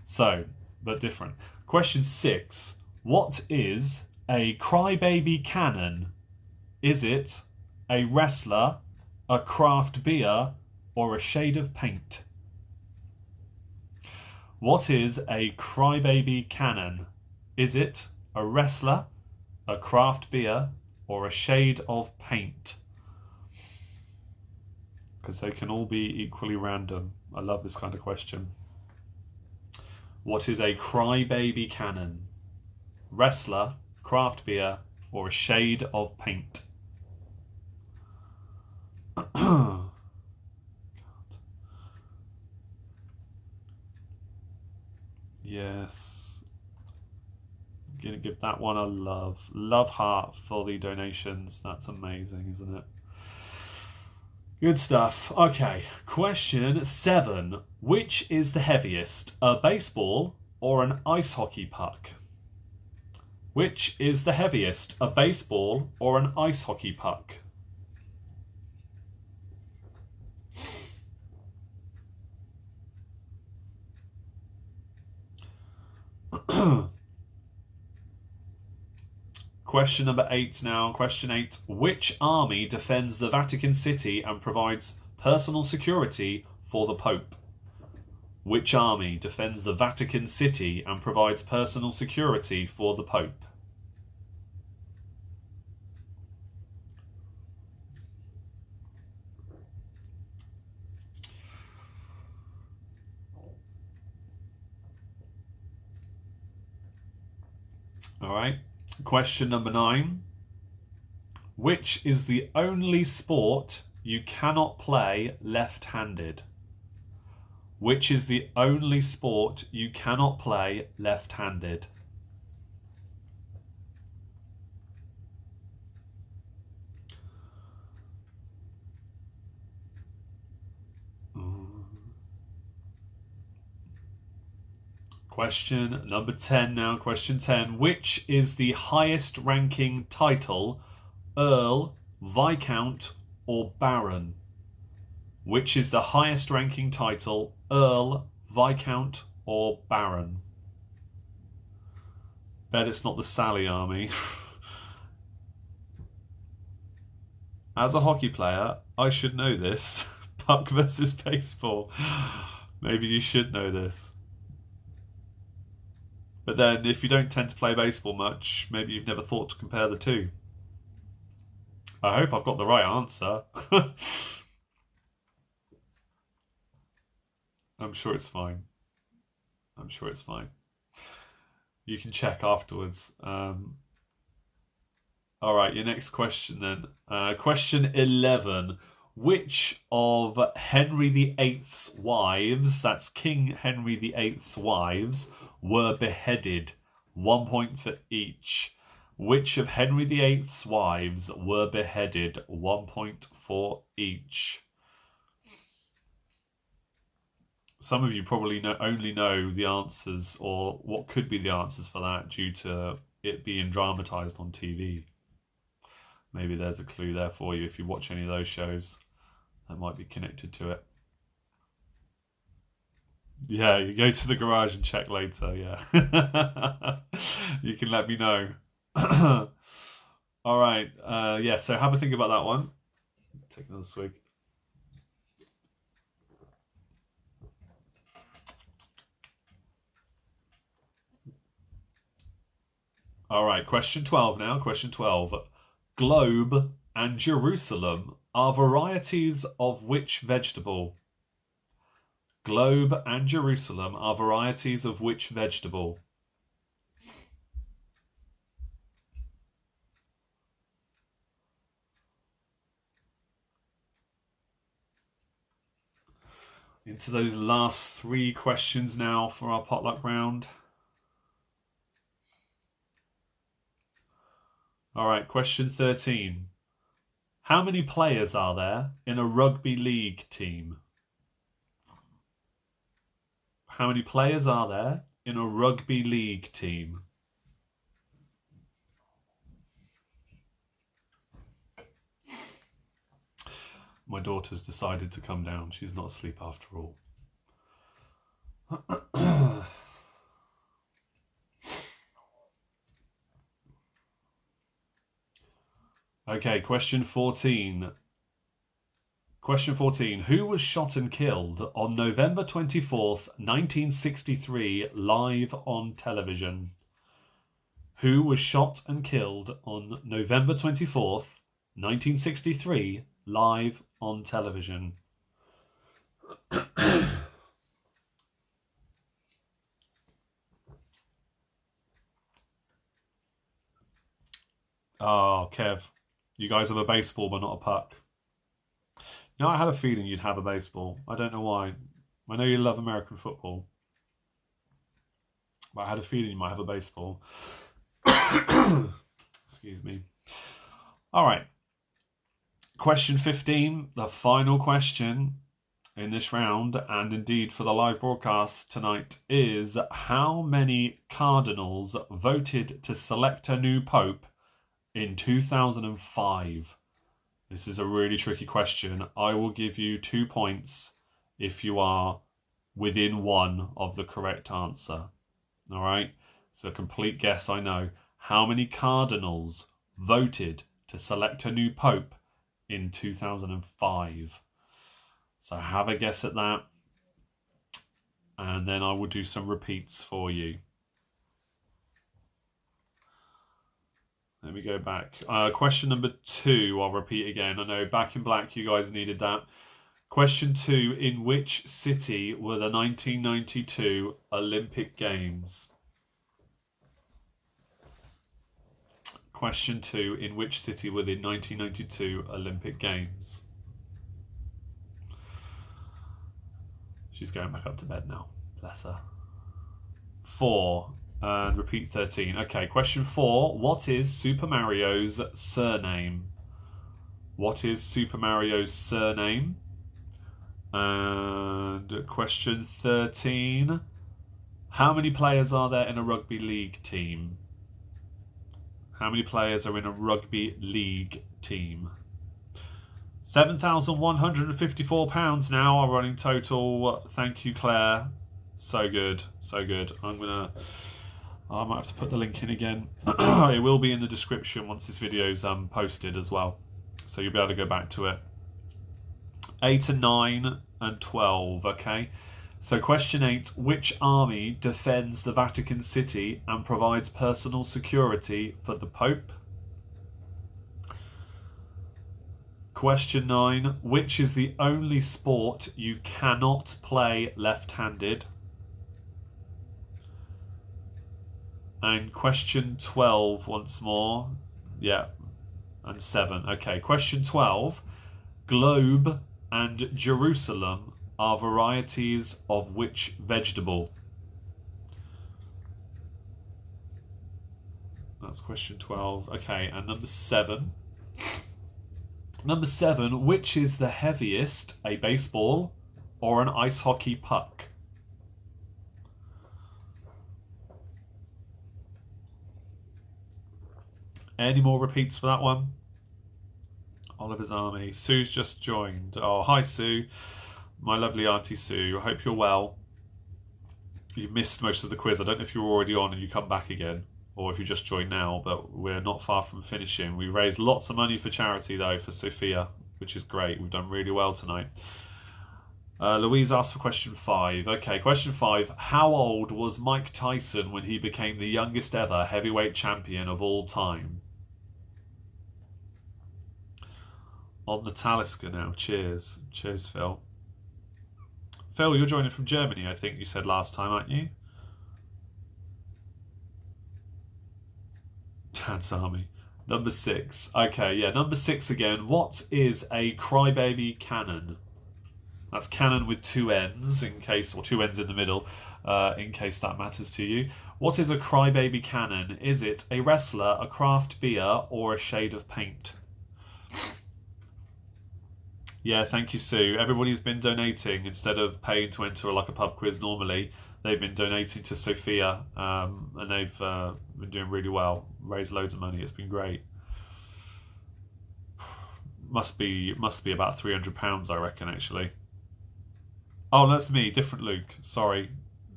So, but different. Question 6. What is a crybaby cannon? Is it a wrestler, a craft beer, or a shade of paint? What is a crybaby cannon? Is it a wrestler, a craft beer, or a shade of paint? Because they can all be equally random. I love this kind of question. What is a crybaby cannon? Wrestler, craft beer, or a shade of paint? Yes. I'm gonna give that one a love. Love heart for the donations. That's amazing, isn't it? Good stuff. Okay, question 7. Which is the heaviest, a baseball or an ice hockey puck? Which is the heaviest, a baseball or an ice hockey puck? Question number 8 now. Question 8. Which army defends the Vatican City and provides personal security for the Pope? Which army defends the Vatican City and provides personal security for the Pope? All right. Question number 9. Which is the only sport you cannot play left-handed? Which is the only sport you cannot play left-handed? Question number 10 now. Question 10. Which is the highest ranking title, Earl, Viscount, or Baron? Which is the highest ranking title, Earl, Viscount, or Baron? Bet it's not the Sally Army. As a hockey player, I should know this. Puck versus baseball. Maybe you should know this. But then, if you don't tend to play baseball much, maybe you've never thought to compare the two. I hope I've got the right answer. I'm sure it's fine. I'm sure it's fine. You can check afterwards. All right, your next question then. Question 11. Which of Henry VIII's wives, that's King Henry VIII's wives, were beheaded? 1 point for each. Which of Henry VIII's wives were beheaded? 1 point for each. Some of you probably only know the answers, or what could be the answers for that, due to it being dramatized on TV. Maybe there's a clue there for you if you watch any of those shows that might be connected to it. Yeah, you go to the garage and check later, yeah. You can let me know. All right, yeah, so have a think about that one. Take another swig. All right, question 12 now. Question 12. Globe and Jerusalem are varieties of which vegetable? Globe and Jerusalem are varieties of which vegetable? Into those last 3 questions now for our potluck round. All right, question 13. How many players are there in a rugby league team? How many players are there in a rugby league team? My daughter's decided to come down. She's not asleep after all. Okay, question 14. Question 14. Who was shot and killed on November 24th, 1963, live on television? Who was shot and killed on November 24th, 1963, live on television? Oh, Kev, you guys have a baseball but not a puck. No, I had a feeling you'd have a baseball. I don't know why. I know you love American football, but I had a feeling you might have a baseball. Excuse me. All right. Question 15, the final question in this round, and indeed for the live broadcast tonight, is how many cardinals voted to select a new pope in 2005? This is a really tricky question. I will give you 2 points if you are within 1 of the correct answer. All right? It's a complete guess, I know. How many cardinals voted to select a new pope in 2005? So have a guess at that. And then I will do some repeats for you. Let me go back. Question number 2, I'll repeat again. I know Back in Black, you guys needed that. Question 2, in which city were the 1992 Olympic Games? Question 2, in which city were the 1992 Olympic Games? She's going back up to bed now. Bless her. 4. And repeat 13. Okay, question 4. What is Super Mario's surname? What is Super Mario's surname? And question 13. How many players are there in a rugby league team? How many players are in a rugby league team? £7,154 now, our running total. Thank you, Claire. So good, so good. I might have to put the link in again. It will be in the description once this video is posted as well, so you'll be able to go back to it. 8 and 9 and 12. Okay, so question 8: which army defends the Vatican City and provides personal security for the Pope? Question 9. Which is the only sport you cannot play left-handed? And question 12 once more. Yeah, and 7. Okay, question 12. Globe and Jerusalem are varieties of which vegetable? That's question 12. Okay, and number 7. Number 7, which is the heaviest, a baseball or an ice hockey puck? Any more repeats for that one? Oliver's Army. Sue's just joined. Oh, hi Sue. My lovely Auntie Sue. I hope you're well. You missed most of the quiz. I don't know if you were already on and you come back again, or if you just joined now, but we're not far from finishing. We raised lots of money for charity, though, for Sophia, which is great. We've done really well tonight. Louise asked for question 5. Okay, question 5. How old was Mike Tyson when he became the youngest ever heavyweight champion of all time? On the Talisker now. Cheers. Cheers, Phil. Phil, you're joining from Germany, I think you said last time, aren't you? Dad's Army. Number 6. Okay, yeah, number 6 again. What is a crybaby cannon? That's cannon with 2 ends, in case, or 2 ends in the middle, in case that matters to you. What is a crybaby cannon? Is it a wrestler, a craft beer, or a shade of paint? Yeah, thank you, Sue. Everybody's been donating instead of paying to enter like a pub quiz normally. They've been donating to Sophia, and they've been doing really well. Raised loads of money. It's been great. Must be about £300, I reckon, actually. Oh, that's me. Different Luke. Sorry,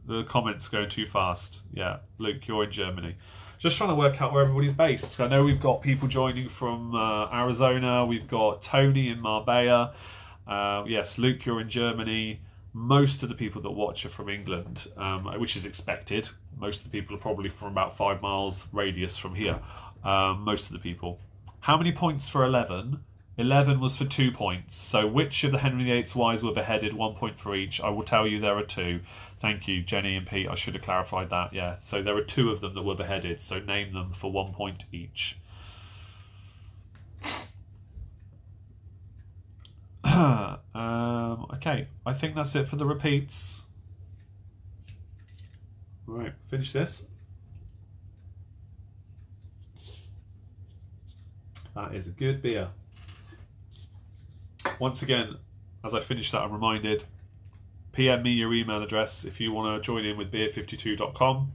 the comments going too fast. Yeah, Luke, you're in Germany. Just trying to work out where everybody's based. I know we've got people joining from Arizona. We've got Tony in Marbella. Yes, Luke, you're in Germany. Most of the people that watch are from England, which is expected. Most of the people are probably from about 5 miles radius from here. Most of the people. How many points for 11? 11 was for 2 points. So which of the Henry VIII's wives were beheaded? 1 point for each. I will tell you there are 2. Thank you, Jenny and Pete. I should have clarified that. Yeah, so there are 2 of them that were beheaded. So name them for 1 point each. Okay, I think that's it for the repeats. Right, finish this. That is a good beer. Once again, as I finish that, I'm reminded, PM me your email address if you want to join in with beer52.com.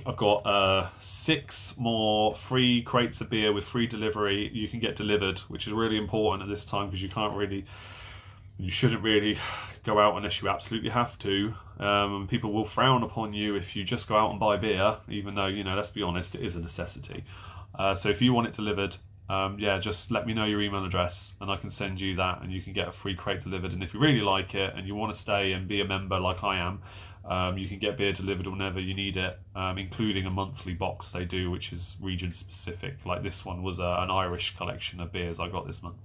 I've got 6 more free crates of beer with free delivery you can get delivered, which is really important at this time because you shouldn't really go out unless you absolutely have to. People will frown upon you if you just go out and buy beer, even though, let's be honest, it is a necessity. So if you want it delivered, just let me know your email address and I can send you that and you can get a free crate delivered. And if you really like it and you want to stay and be a member like I am, you can get beer delivered whenever you need it, including a monthly box they do, which is region specific. Like this one was an Irish collection of beers I got this month.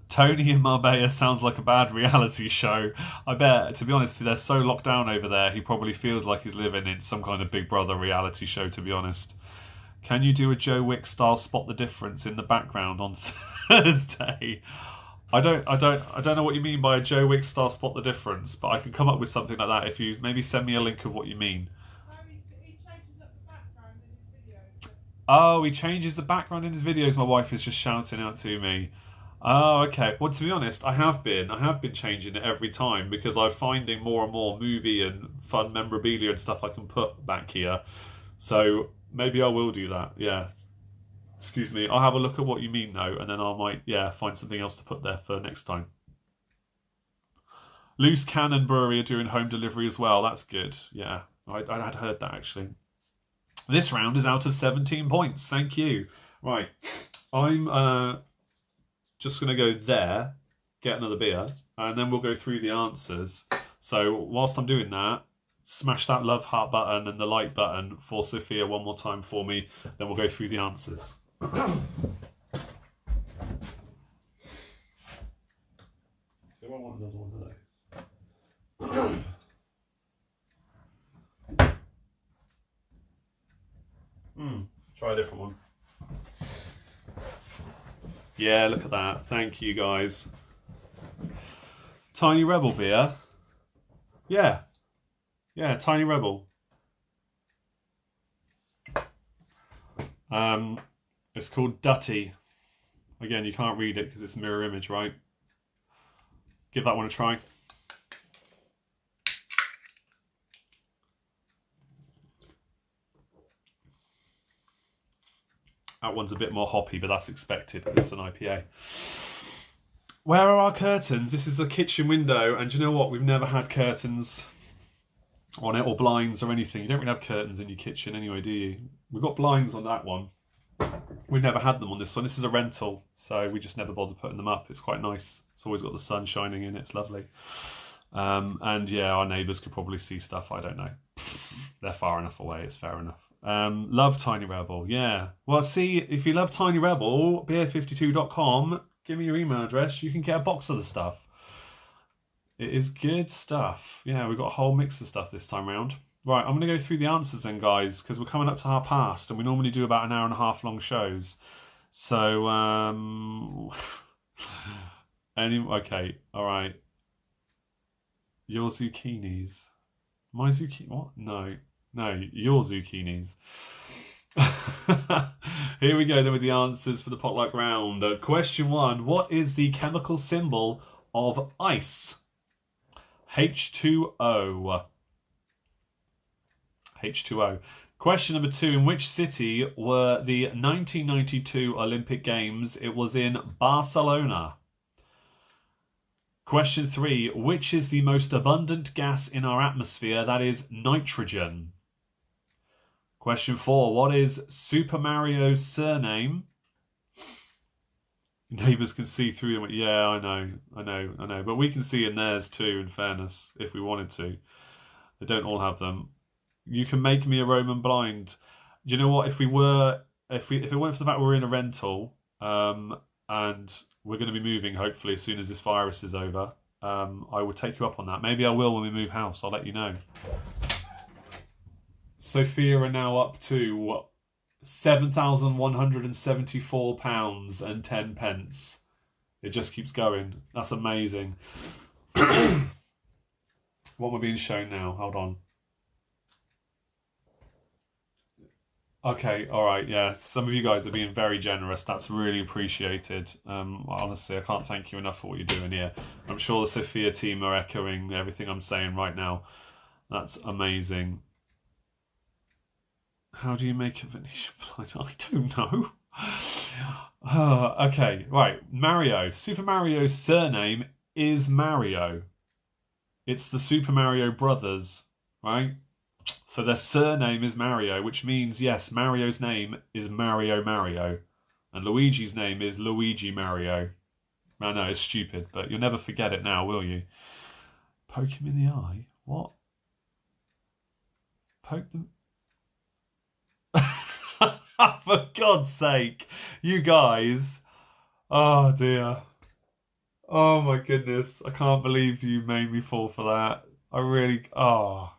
Tony in Marbella sounds like a bad reality show. I bet, to be honest, they're so locked down over there, he probably feels like he's living in some kind of Big Brother reality show, to be honest. Can you do a Joe Wick style spot the difference in the background on Thursday? I don't know what you mean by a Joe Wick style spot the difference, but I can come up with something like that if you maybe send me a link of what you mean. He changes up the background in his videos. Oh, he changes the background in his videos. My wife is just shouting out to me. Oh, okay. Well, to be honest, I have been changing it every time because I'm finding more and more movie and fun memorabilia and stuff I can put back here. So maybe I will do that. Yeah. Excuse me. I'll have a look at what you mean though, and then I might, find something else to put there for next time. Loose Cannon Brewery are doing home delivery as well. That's good. Yeah, I had heard that actually. This round is out of 17 points. Thank you. Right. I'm just going to go there, get another beer, and then we'll go through the answers. So whilst I'm doing that, smash that love heart button and the like button for Sophia one more time for me, then we'll go through the answers. I want another one of those. Try a different one. Yeah, look at that. Thank you, guys. Tiny Rebel beer. Yeah. Yeah, Tiny Rebel. It's called Dutty. Again, you can't read it because it's a mirror image, right? Give that one a try. That one's a bit more hoppy, but that's expected because it's an IPA. Where are our curtains? This is a kitchen window, and do you know what? We've never had curtains on it or blinds or anything. You don't really have curtains in your kitchen anyway, do you? We've got blinds on that one. We've never had them on this one. This is a rental, so we just never bothered putting them up. It's quite nice. It's always got the sun shining in. It's lovely. And yeah, our neighbours could probably see stuff. I don't know. They're far enough away. It's fair enough. Love Tiny Rebel. Yeah. Well, see, if you love Tiny Rebel, beer52.com, give me your email address. You can get a box of the stuff. It is good stuff. Yeah, we've got a whole mix of stuff this time round. Right, I'm going to go through the answers then, guys, because we're coming up to our past, and we normally do about an hour and a half long shows. So, okay, all right. Your zucchinis. My zucchini. What? No, your zucchinis. Here we go then with the answers for the potluck round. Question 1: what is the chemical symbol of ice? H2O. H2O. Question number 2: in which city were the 1992 Olympic Games? It was in Barcelona. Question 3: which is the most abundant gas in our atmosphere? That is nitrogen. Question 4: what is Super Mario's surname? Neighbours can see through them. Yeah, I know. But we can see in theirs too, in fairness, if we wanted to. They don't all have them. You can make me a Roman blind. Do you know what? If it weren't for the fact we're in a rental, and we're going to be moving hopefully as soon as this virus is over, I would take you up on that. Maybe I will when we move house. I'll let you know. Sophia are now up to £7,174 and 10 pence. It just keeps going. That's amazing. What am I being shown now? Hold on. Okay, all right, yeah. Some of you guys are being very generous. That's really appreciated. Honestly, I can't thank you enough for what you're doing here. I'm sure the Sophia team are echoing everything I'm saying right now. That's amazing. How do you make a Venetian blind? I don't know. Okay, right. Mario. Super Mario's surname is Mario. It's the Super Mario brothers, right? So their surname is Mario, which means, yes, Mario's name is Mario. And Luigi's name is Luigi Mario. I know, it's stupid, but you'll never forget it now, will you? Poke him in the eye? What? Poke them... For God's sake, you guys. Oh dear. Oh my goodness. I can't believe you made me fall for that. I really... Oh.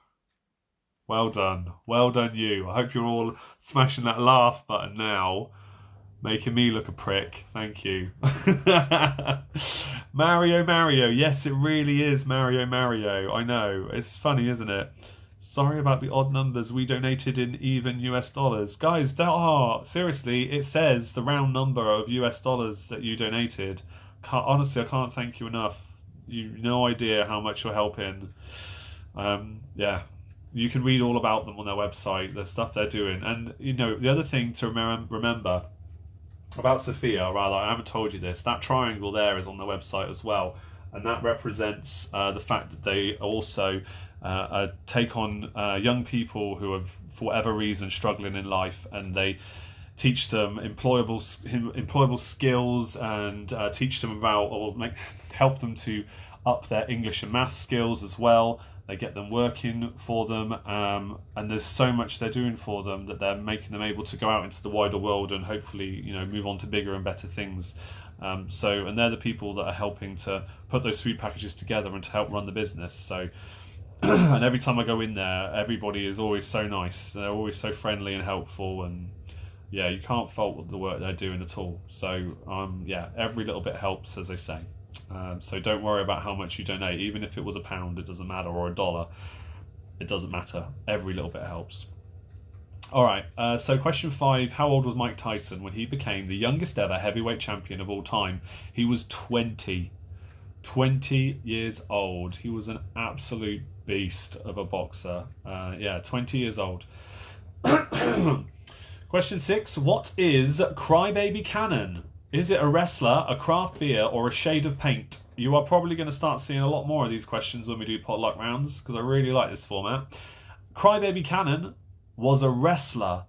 Well done. Well done you. I hope you're all smashing that laugh button now. Making me look a prick. Thank you. Mario. Yes, it really is Mario. I know. It's funny, isn't it? Sorry about the odd numbers. We donated in even US dollars. Guys, seriously, it says the round number of US dollars that you donated. Honestly, I can't thank you enough. You've no idea how much you're helping. Yeah. You can read all about them on their website, the stuff they're doing. And, you know, the other thing to remember about Sophia, rather, I haven't told you this, that triangle there is on their website as well. And that represents the fact that they also take on young people who have, for whatever reason, struggling in life, and they teach them employable skills and teach them about, or help them to up their English and maths skills as well. They get them working for them, and there's so much they're doing for them that they're making them able to go out into the wider world and hopefully, move on to bigger and better things. And they're the people that are helping to put those food packages together and to help run the business. So, and every time I go in there, everybody is always so nice. They're always so friendly and helpful, and yeah, you can't fault the work they're doing at all. So, yeah, every little bit helps, as they say. So don't worry about how much you donate. Even if it was £1, it doesn't matter, or $1, it doesn't matter. Every little bit helps. All right, so question 5. How old was Mike Tyson when he became the youngest ever heavyweight champion of all time? He was 20. 20 years old. He was an absolute beast of a boxer. 20 years old. Question 6. What is Crybaby Cannon? Is it a wrestler, a craft beer, or a shade of paint? You are probably going to start seeing a lot more of these questions when we do potluck rounds, because I really like this format. Crybaby Cannon was a wrestler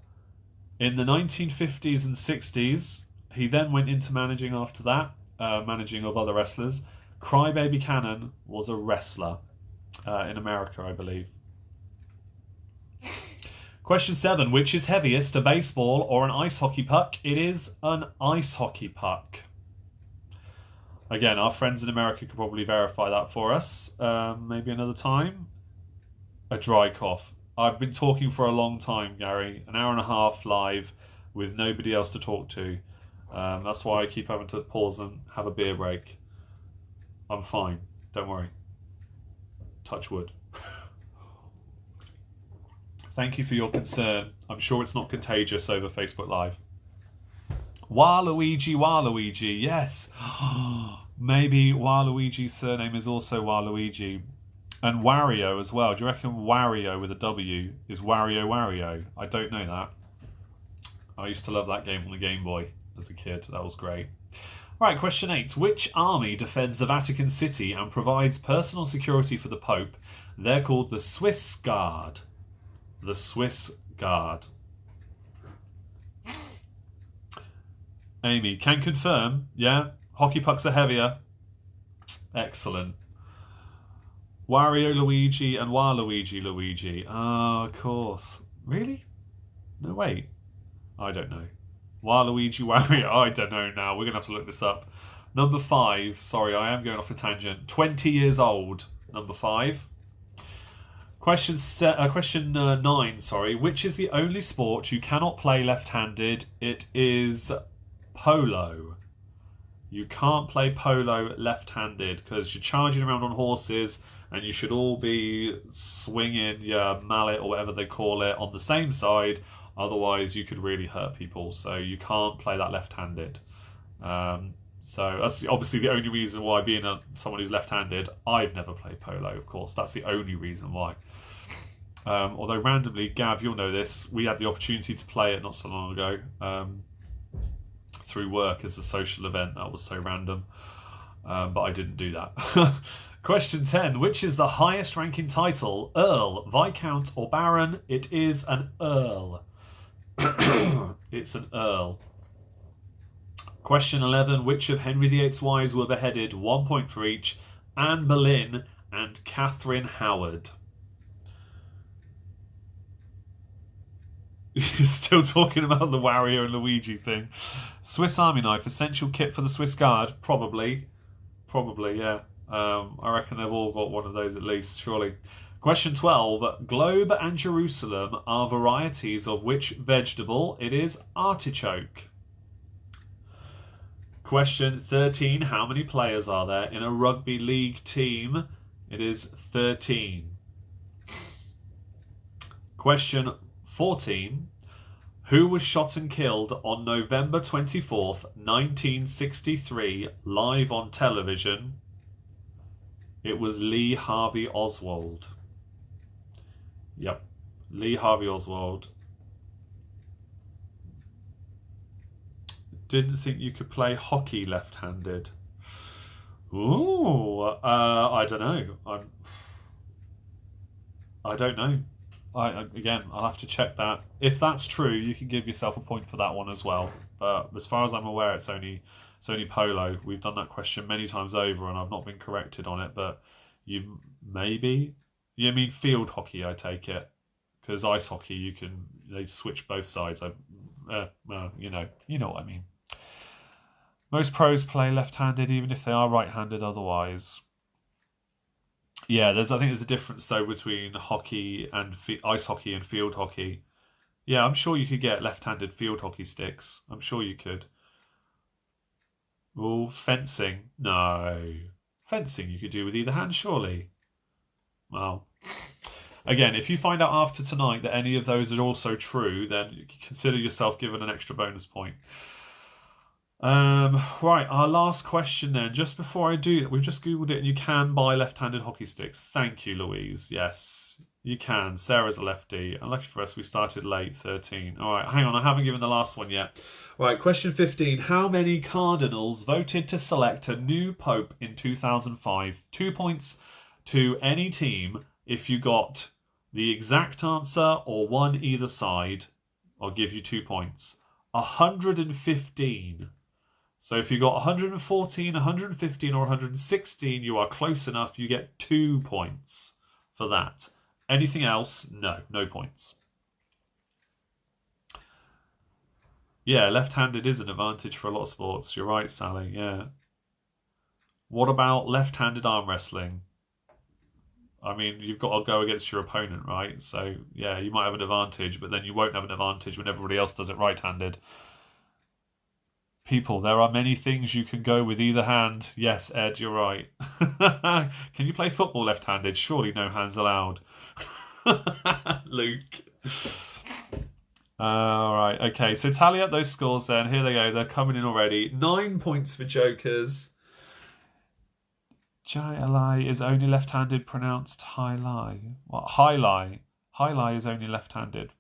in the 1950s and 60s. He then went into managing after that, managing of other wrestlers. Crybaby Cannon was a wrestler in America, I believe. Question 7. Which is heaviest, a baseball or an ice hockey puck? It is an ice hockey puck. Again, our friends in America could probably verify that for us. Maybe another time. A dry cough. I've been talking for a long time, Gary. An hour and a half live with nobody else to talk to. That's why I keep having to pause and have a beer break. I'm fine. Don't worry. Touch wood. Thank you for your concern. I'm sure it's not contagious over Facebook Live. Waluigi, Waluigi, yes. Maybe Waluigi's surname is also Waluigi. And Wario as well. Do you reckon Wario with a W is Wario Wario? I don't know that. I used to love that game on the Game Boy as a kid. That was great. Right, question 8. Which army defends the Vatican City and provides personal security for the Pope? They're called the Swiss Guard. The Swiss Guard. Amy, can confirm. Yeah, hockey pucks are heavier. Excellent. Wario Luigi and Waluigi Luigi. Ah, of course. Really? No, wait. I don't know. Waluigi Wario. I don't know now. We're going to have to look this up. Number 5. Sorry, I am going off a tangent. 20 years old. Number 5. Question 9, sorry. Which is the only sport you cannot play left-handed? It is polo. You can't play polo left-handed because you're charging around on horses and you should all be swinging your mallet or whatever they call it on the same side. Otherwise, you could really hurt people. So you can't play that left-handed. So that's obviously the only reason why, being someone who's left-handed, I've never played polo, of course. That's the only reason why. Although randomly, Gav, you'll know this, we had the opportunity to play it not so long ago through work as a social event. That was so random. But I didn't do that. Question 10. Which is the highest ranking title? Earl, Viscount or Baron? It is an Earl. It's an Earl. Question 11. Which of Henry VIII's wives were beheaded? 1 point for each. Anne Boleyn and Catherine Howard. You're still talking about the Wario and Luigi thing. Swiss Army knife, essential kit for the Swiss Guard? Probably. Probably, yeah. I reckon they've all got one of those at least, surely. Question 12. Globe and Jerusalem are varieties of which vegetable? It is artichoke. Question 13. How many players are there in a rugby league team? It is 13. Question 14. Who was shot and killed on November 24th, 1963, live on television? It was Lee Harvey Oswald. Yep, Lee Harvey Oswald. Didn't think you could play hockey left-handed. Ooh, I don't know. I don't know. Again, I'll have to check that. If that's true, you can give yourself a point for that one as well. But as far as I'm aware, it's only polo. We've done that question many times over, and I've not been corrected on it. But you You mean field hockey, I take it? Because ice hockey, they switch both sides. You know what I mean. Most pros play left-handed, even if they are right-handed otherwise. Yeah, I think there's a difference though between hockey and ice hockey and field hockey. Yeah, I'm sure you could get left-handed field hockey sticks. I'm sure you could. Oh, fencing? No. Fencing you could do with either hand, surely. Well, again, if you find out after tonight that any of those are also true, then consider yourself given an extra bonus point. Right, our last question then. Just before I do that, we've just Googled it and you can buy left-handed hockey sticks. Thank you, Louise. Yes, you can. Sarah's a lefty. And lucky for us, we started late, 13. All right, hang on, I haven't given the last one yet. Right, question 15. How many cardinals voted to select a new pope in 2005? 2 points to any team if you got the exact answer or one either side. I'll give you 2 points. 115. So if you got 114, 115 or 116, you are close enough. You get 2 points for that. Anything else? No points. Yeah, left-handed is an advantage for a lot of sports. You're right, Sally. Yeah. What about left-handed arm wrestling? I mean, you've got to go against your opponent, right? So, yeah, you might have an advantage, but then you won't have an advantage when everybody else does it right-handed. People, there are many things you can go with either hand. Yes, Ed, you're right. Can you play football left-handed? Surely no hands allowed. Luke. All right, okay. So tally up those scores then. Here they go. They're coming in already. 9 points for Jokers. Jai is only left-handed, pronounced high-lie. What? High-lie. High-lie is only left-handed.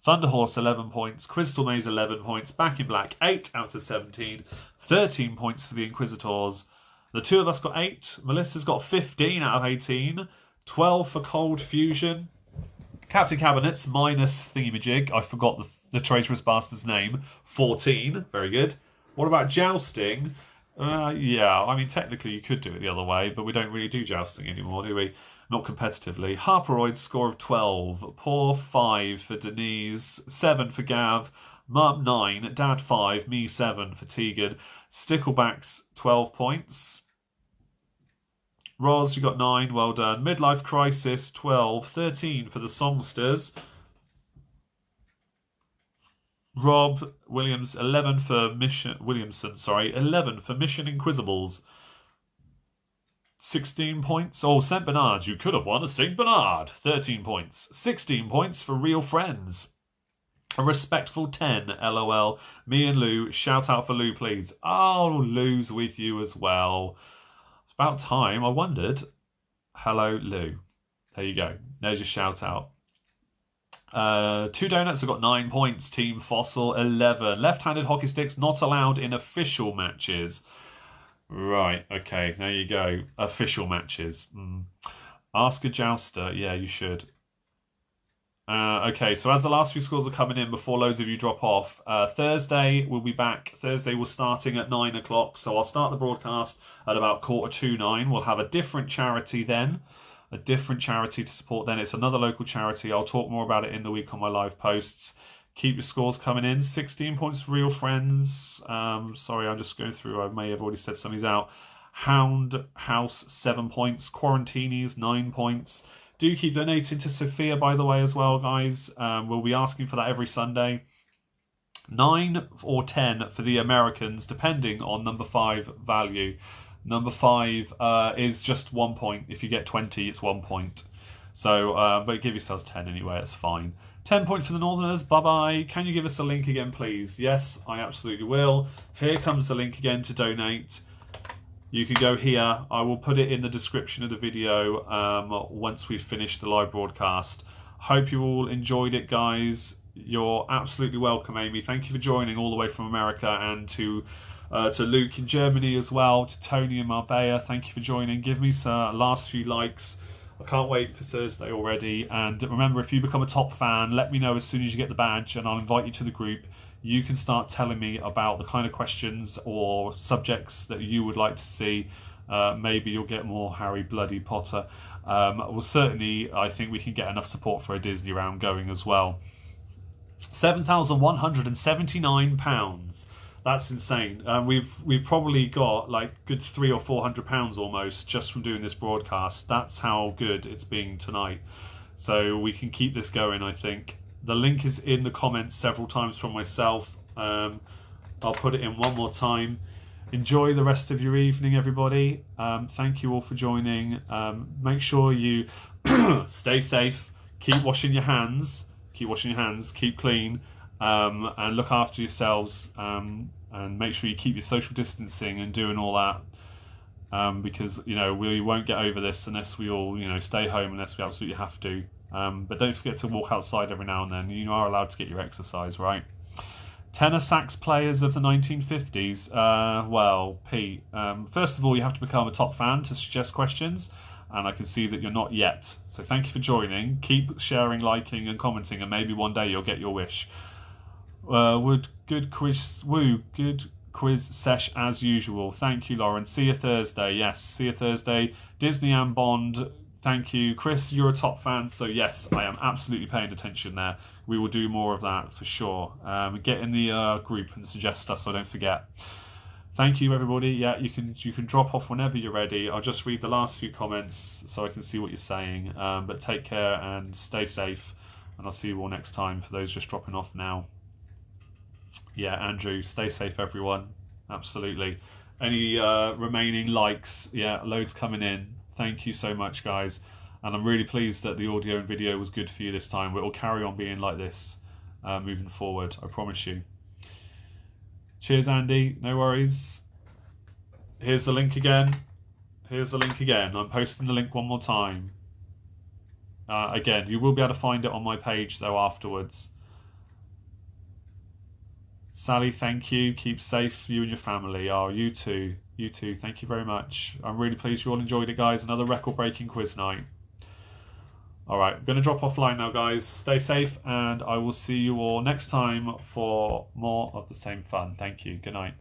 Thunderhorse, 11 points. Crystal Maze, 11 points. Back in Black, 8 out of 17. 13 points for the Inquisitors. The two of us got 8. Melissa's got 15 out of 18. 12 for Cold Fusion. Captain Cabinets, minus Thingamajig. I forgot the traitorous bastard's name. 14. Very good. What about Jousting? Yeah, I mean, technically you could do it the other way, but we don't really do jousting anymore, do we? Not competitively. Harperoid, score of 12. Poor, 5 for Denise. 7 for Gav. Mum, 9. Dad, 5. Me, 7 for Tegan. Sticklebacks, 12 points. Roz, you got 9. Well done. Midlife Crisis, 12. 13 for the Songsters. Rob Williams, 11 for Mission 11 for Mission Inquisibles. 16 points. Oh, St. Bernard, you could have won a St. Bernard. 13 points. 16 points for Real Friends. A respectful 10, LOL. Me and Lou, shout out for Lou, please. Oh, Lou's with you as well. It's about time. I wondered. Hello, Lou. There you go. There's your shout out. 2 donuts have got 9 points. Team Fossil, 11. Left-handed hockey sticks not allowed in official matches. Right, okay, there you go. Official matches. Ask a jouster. Yeah, you should. Okay, so as the last few scores are coming in before loads of you drop off, Thursday we'll be back. Thursday we're starting at 9 o'clock, so I'll start the broadcast at about 9:45. We'll have a different charity then. A different charity to support then. It's another local charity. I'll talk more about it in the week on my live posts. Keep your scores coming in. 16 points for Real Friends. Sorry, I'm just going through. I may have already said some of these out. Hound House, 7 points. Quarantinis, 9 points. Do keep donating to Sophia, by the way, as well, guys. We'll be asking for that every Sunday. 9 or 10 for the Americans, depending on number 5 value. Number 5 is just 1 point. If you get 20, it's 1 point. So, but give yourselves 10 anyway, it's fine. 10 points for the Northerners, bye-bye. Can you give us a link again, please? Yes, I absolutely will. Here comes the link again to donate. You can go here. I will put it in the description of the video once we've finished the live broadcast. Hope you all enjoyed it, guys. You're absolutely welcome, Amy. Thank you for joining all the way from America, and to Luke in Germany as well, to Tony in Marbella. Thank you for joining. Give me some last few likes. I can't wait for Thursday already. And remember, if you become a top fan, let me know as soon as you get the badge and I'll invite you to the group. You can start telling me about the kind of questions or subjects that you would like to see maybe you'll get more Harry Bloody Potter. Well, certainly, I think we can get enough support for a Disney round going as well. £7,179. That's insane. We've probably got like good £300 or £400 almost just from doing this broadcast. That's how good it's been tonight. So we can keep this going, I think. The link is in the comments several times from myself. I'll put it in one more time. Enjoy the rest of your evening, everybody. Thank you all for joining. Make sure you stay safe. Keep washing your hands. Keep clean, and look after yourselves. And make sure you keep your social distancing and doing all that. Because we won't get over this unless we all stay home unless we absolutely have to. But don't forget to walk outside every now and then. You are allowed to get your exercise, right? Tenor sax players of the 1950s. Well, Pete, first of all, you have to become a top fan to suggest questions, and I can see that you're not yet. So thank you for joining. Keep sharing, liking, and commenting, and maybe one day you'll get your wish. Good quiz sesh as usual. Thank you, Lauren. See you Thursday. Yes, see you Thursday. Disney and Bond. Thank you, Chris. You're a top fan, so yes, I am absolutely paying attention there. We will do more of that for sure. Get in the group and suggest us, so don't forget. Thank you, everybody. Yeah, you can drop off whenever you're ready. I'll just read the last few comments so I can see what you're saying. But take care and stay safe, and I'll see you all next time. For those just dropping off now. Yeah, Andrew, stay safe, everyone. Absolutely. Any remaining likes? Yeah, loads coming in. Thank you so much, guys. And I'm really pleased that the audio and video was good for you this time. It will carry on being like this moving forward, I promise you. Cheers, Andy. No worries. Here's the link again. I'm posting the link one more time. Again, you will be able to find it on my page, though, afterwards. Sally, thank you. Keep safe, you and your family. Oh, you too. You too. Thank you very much. I'm really pleased you all enjoyed it, guys. Another record-breaking quiz night. All right, I'm going to drop offline now, guys. Stay safe, and I will see you all next time for more of the same fun. Thank you. Good night.